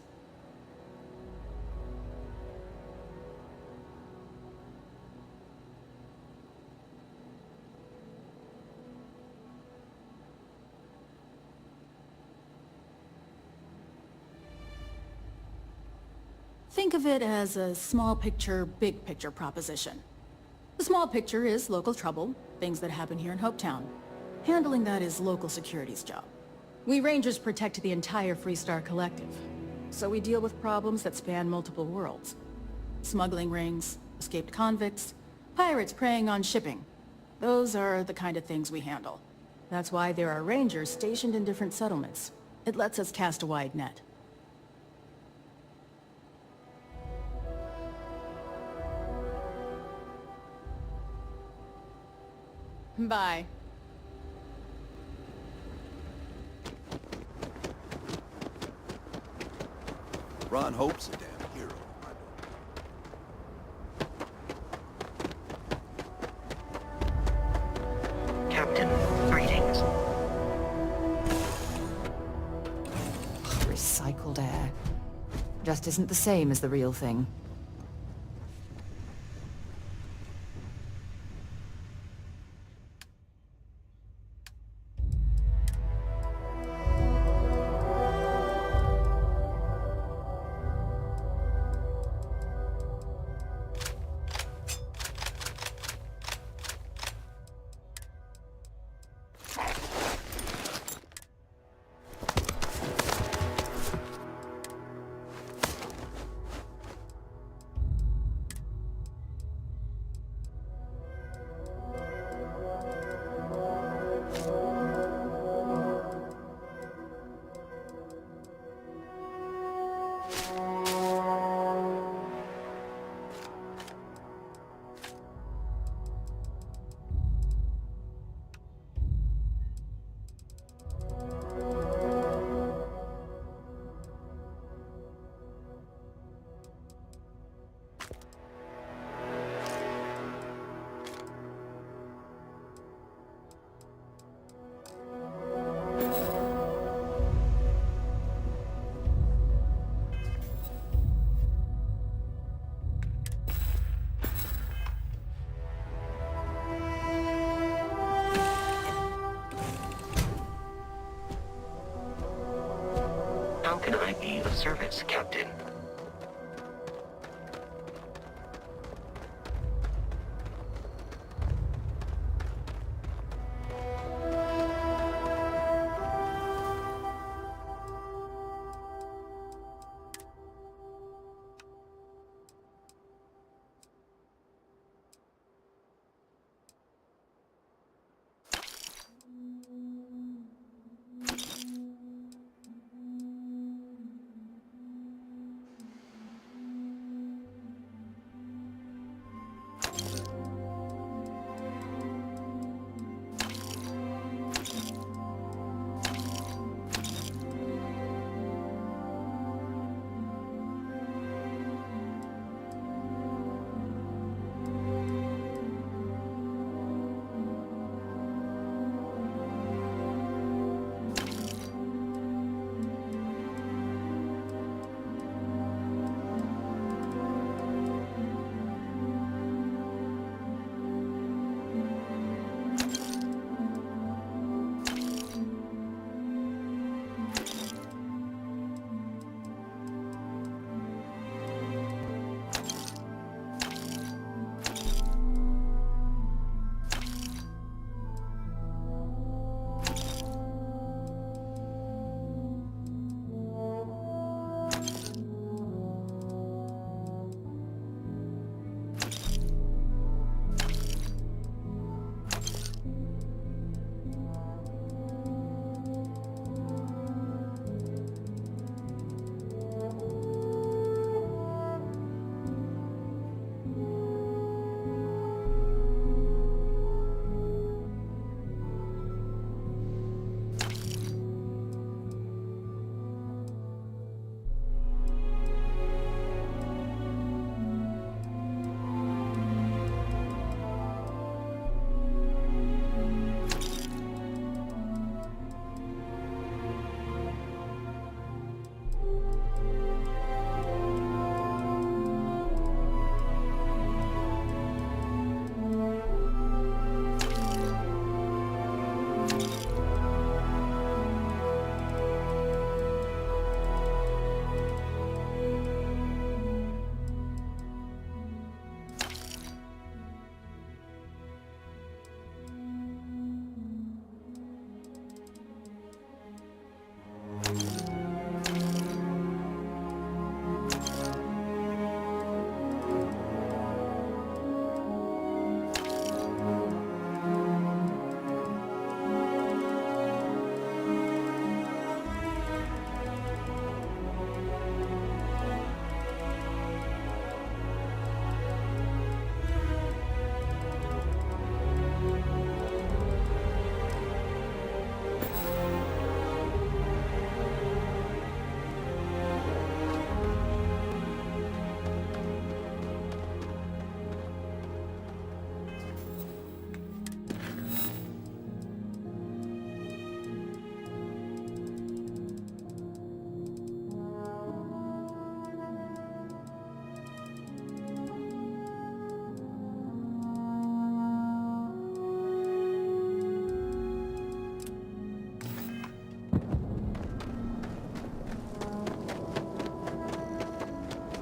Think of it as a small picture, big picture proposition. The small picture is local trouble, things that happen here in Hopetown. Handling that is local security's job. We Rangers protect the entire Freestar Collective, so we deal with problems that span multiple worlds. Smuggling rings, escaped convicts, pirates preying on shipping. Those are the kind of things we handle. That's why there are Rangers stationed in different settlements. It lets us cast a wide net. Bye. Ron Hope's a damn hero. Captain, greetings. Recycled air. Just isn't the same as the real thing. How can I be of service, Captain?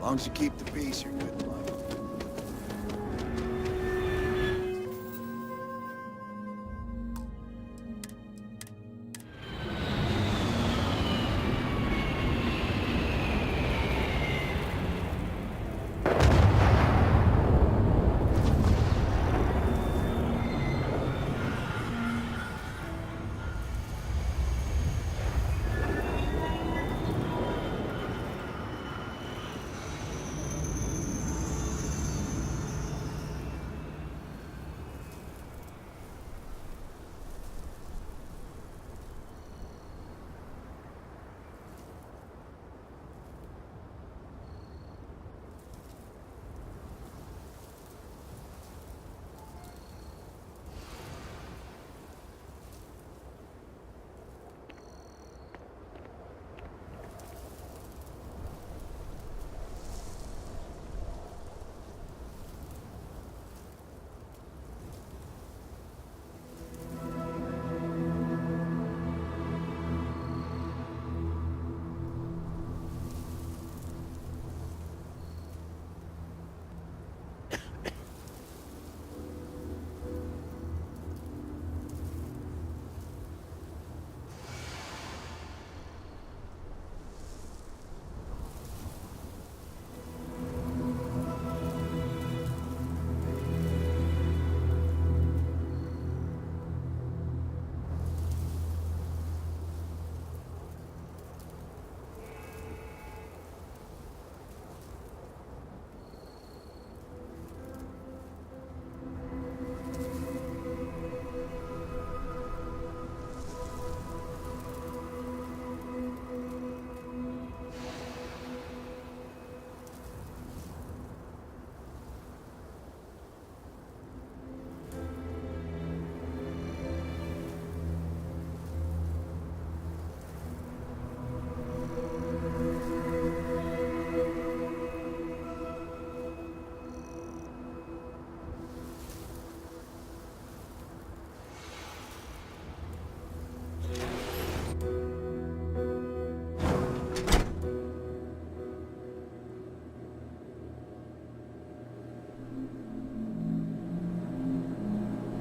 long as you keep the peace, you're good in life.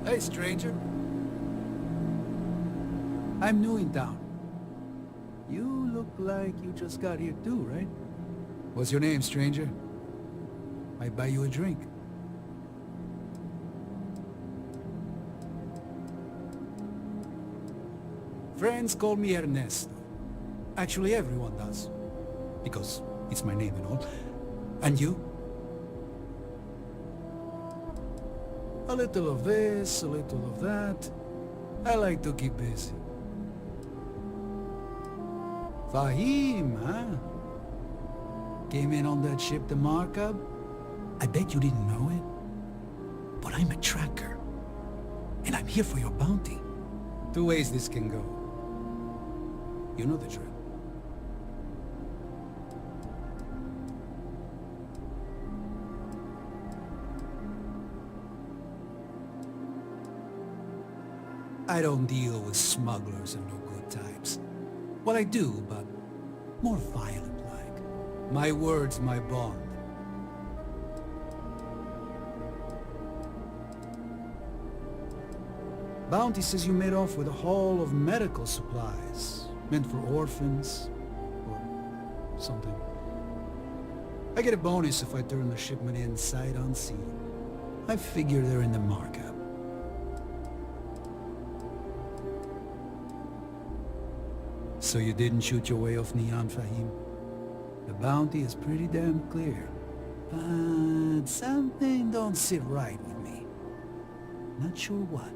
Hey, stranger. I'm new in town. You look like you just got here too, right? What's your name, stranger? Might buy you a drink. Friends call me Ernesto. Actually, everyone does. Because it's my name and all. And you? A little of this, a little of that. I like to keep busy. Fahim, huh? Came in on that ship, the Markup? I bet you didn't know it. But I'm a tracker. And I'm here for your bounty. Two ways this can go. You know the drill. I don't deal with smugglers and no good types. Well, I do, but more violent-like. My word's my bond. Bounty says you made off with a haul of medical supplies, meant for orphans, or something. I get a bonus if I turn the shipment in sight unseen. I figure they're in the markup. So you didn't shoot your way off Neon, Fahim? The bounty is pretty damn clear. But something don't sit right with me. Not sure what.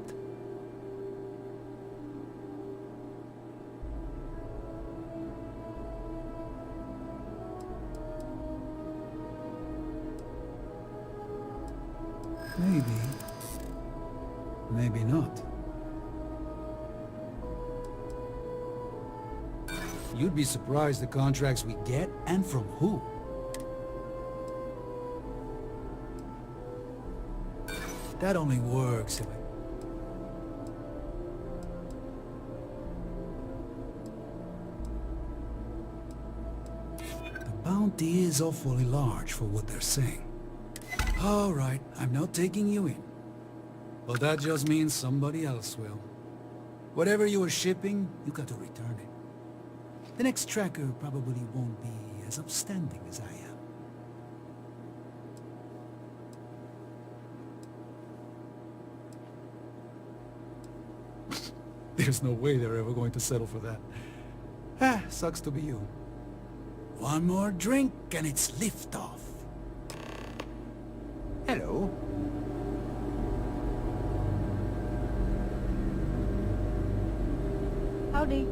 Maybe. Maybe not. You'd be surprised the contracts we get, and from who. That only works if the bounty bounty is awfully large for what they're saying. All right, I'm not taking you in. But that just means somebody else will. Whatever you were shipping, you got to return it. The next tracker probably won't be as upstanding as I am. There's no way they're ever going to settle for that. Ah, sucks to be you. One more drink and it's liftoff. Hello. Howdy.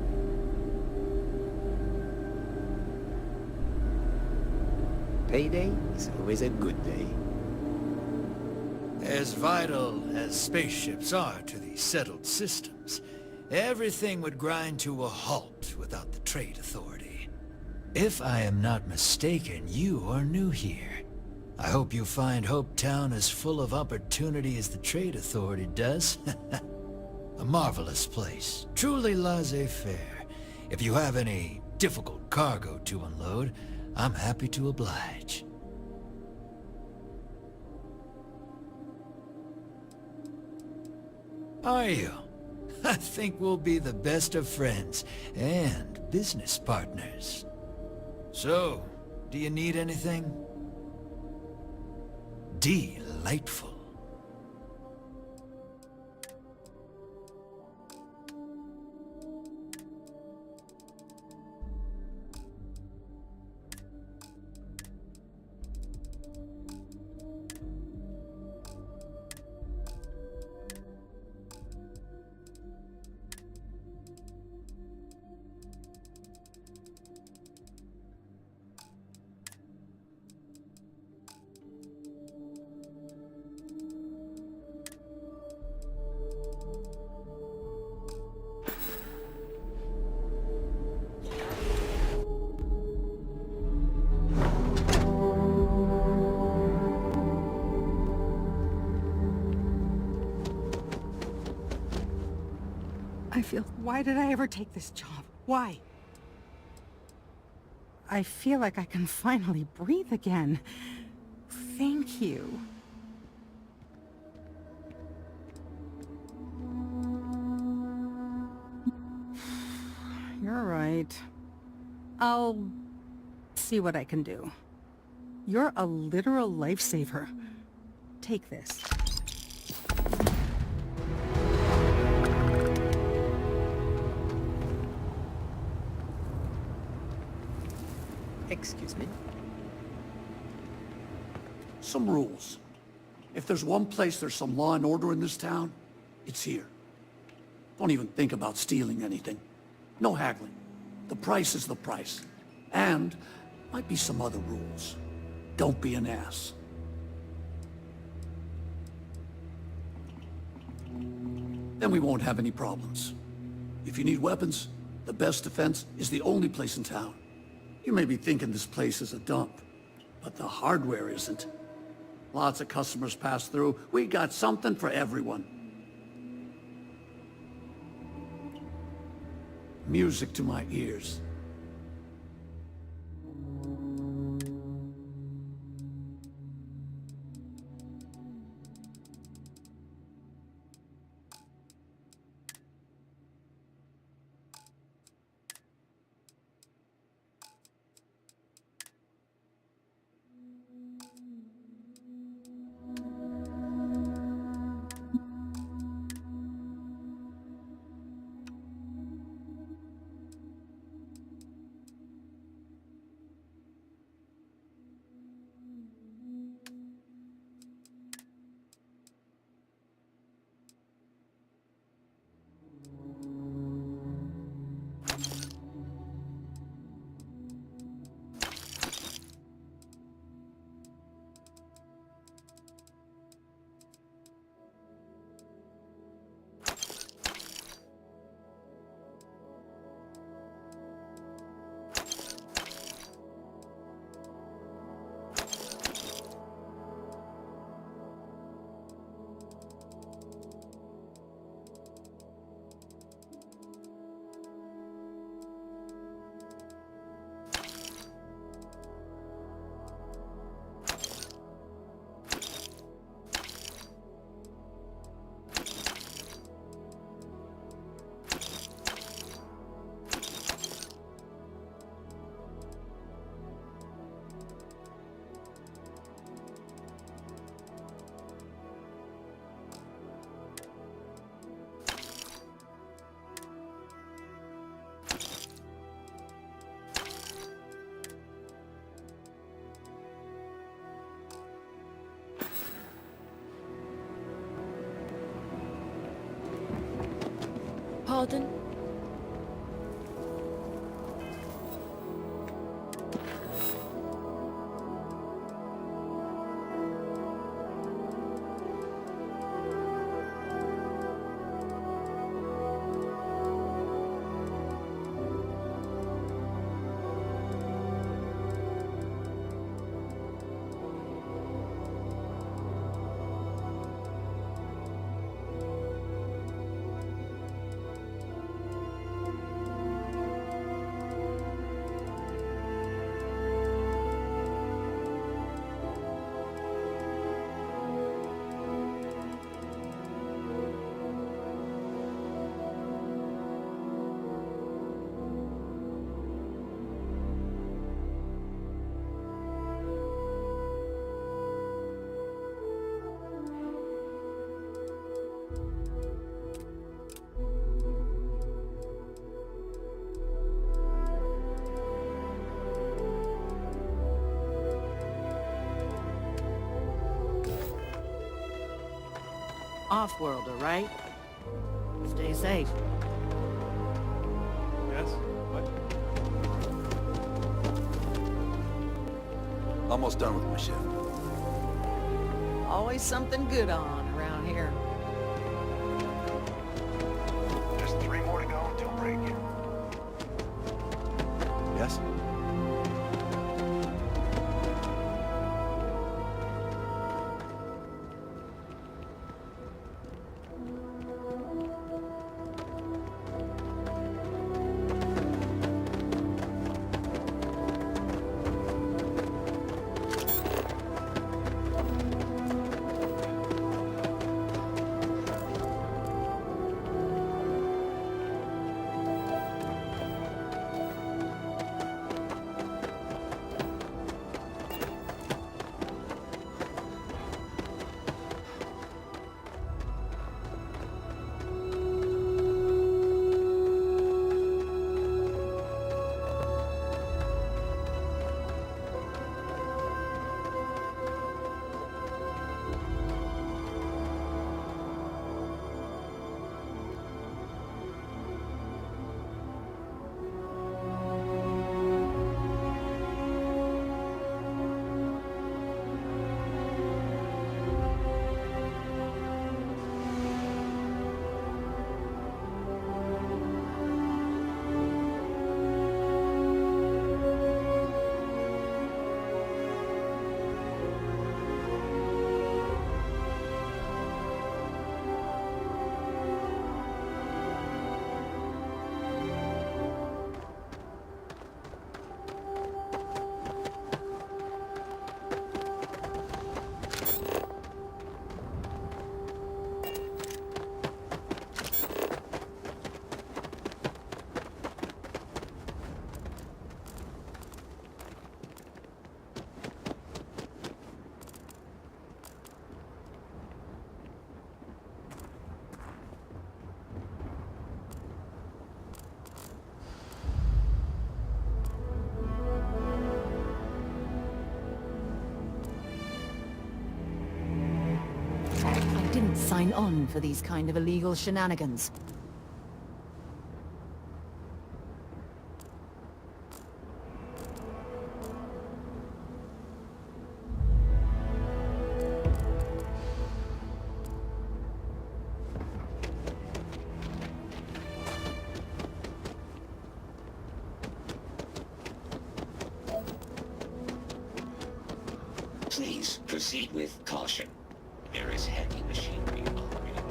Payday is always a good day. As vital as spaceships are to the settled systems, everything would grind to a halt without the Trade Authority. If I am not mistaken, you are new here. I hope you find Hope Town as full of opportunity as the Trade Authority does. A marvelous place, truly laissez-faire. If you have any difficult cargo to unload, I'm happy to oblige. Are you? I think we'll be the best of friends and business partners. So, do you need anything? Delightful. Why did I ever take this job? Why? I feel like I can finally breathe again. Thank you. You're right. I'll see what I can do. You're a literal lifesaver. Take this. Excuse me? Some rules. If there's one place there's some law and order in this town, it's here. Don't even think about stealing anything. No haggling. The price is the price. And might be some other rules. Don't be an ass. Then we won't have any problems. If you need weapons, the best defense is the only place in town. You may be thinking this place is a dump, but the hardware isn't. Lots of customers pass through. We got something for everyone. Music to my ears. pardon? Off-worlder, right? Stay safe. Yes? What? Almost done with my shift. Always something good on around here. There's 3 more to go until break-in. Yes? I didn't sign on for these kind of illegal shenanigans. Please proceed with caution. There is heavy machinery operating.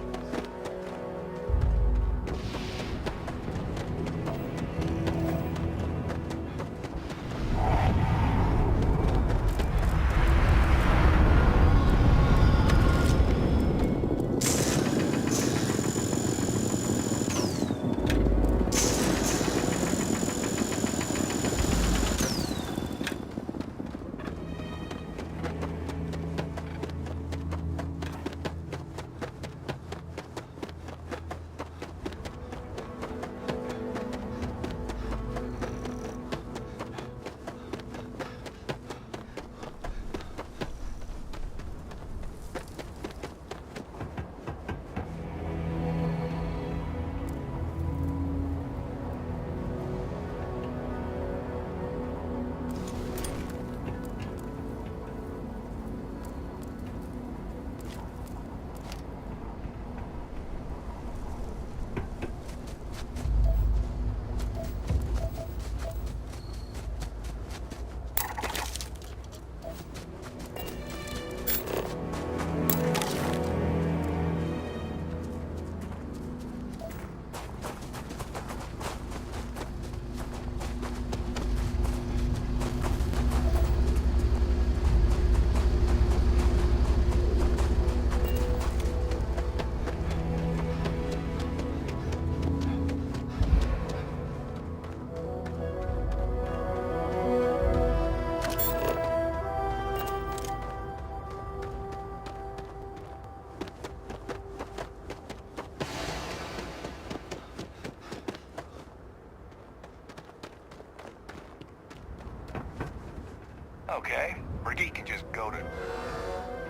okay. Brigitte can just go to...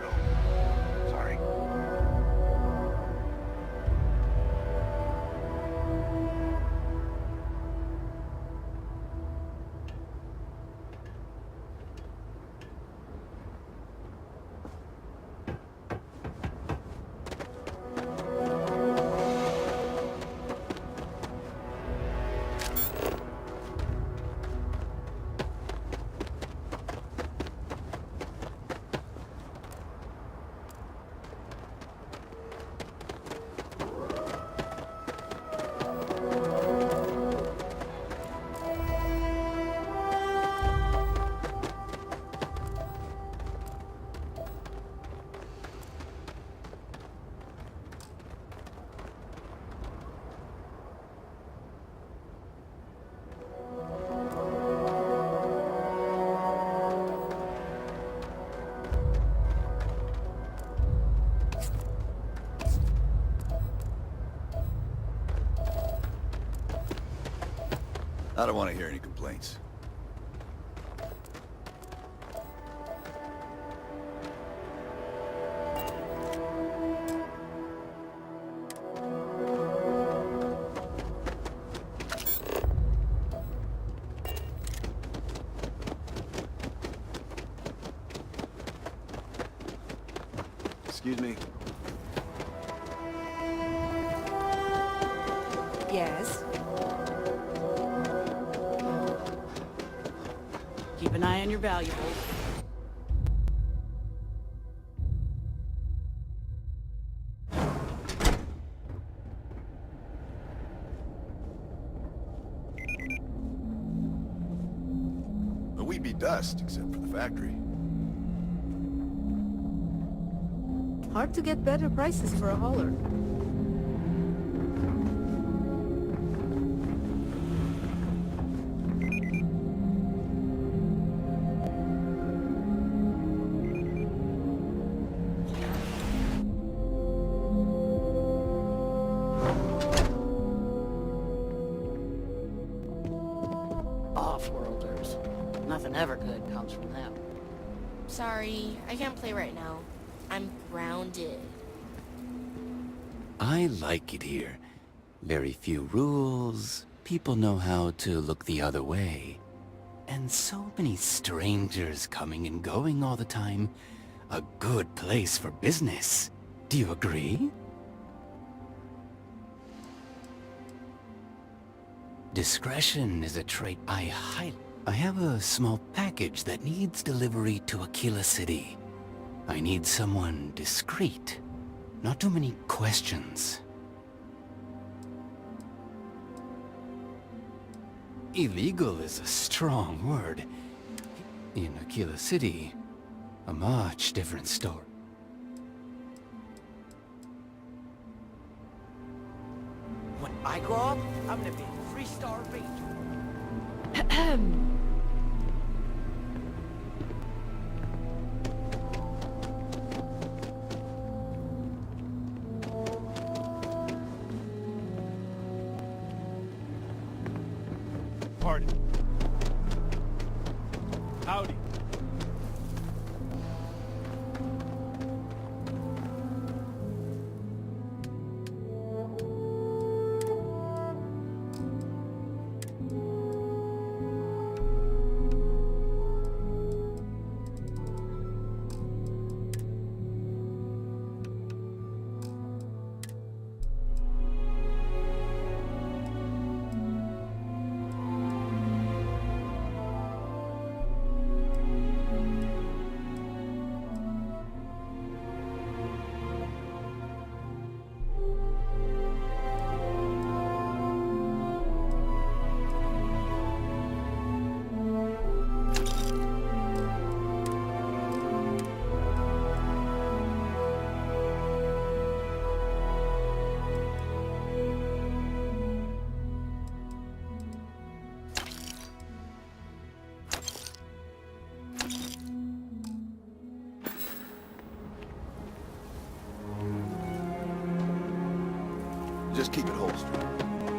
Oh, sorry. I don't want to hear any complaints. Excuse me. Yes? Keep an eye on your valuables. But we'd be dust, except for the factory. Hard to get better prices for a hauler. Off-worlders. Nothing ever good comes from them. Sorry, I can't play right now. I'm grounded. I like it here. Very few rules. People know how to look the other way. And so many strangers coming and going all the time. A good place for business. Do you agree? Discretion is a trait I have a small package that needs delivery to Aquila City. I need someone discreet. Not too many questions. Illegal is a strong word. In Aquila City, a much different story. When I grow up, I'm gonna be a 3-star ranger. Pardon. Howdy. Just keep it holstered.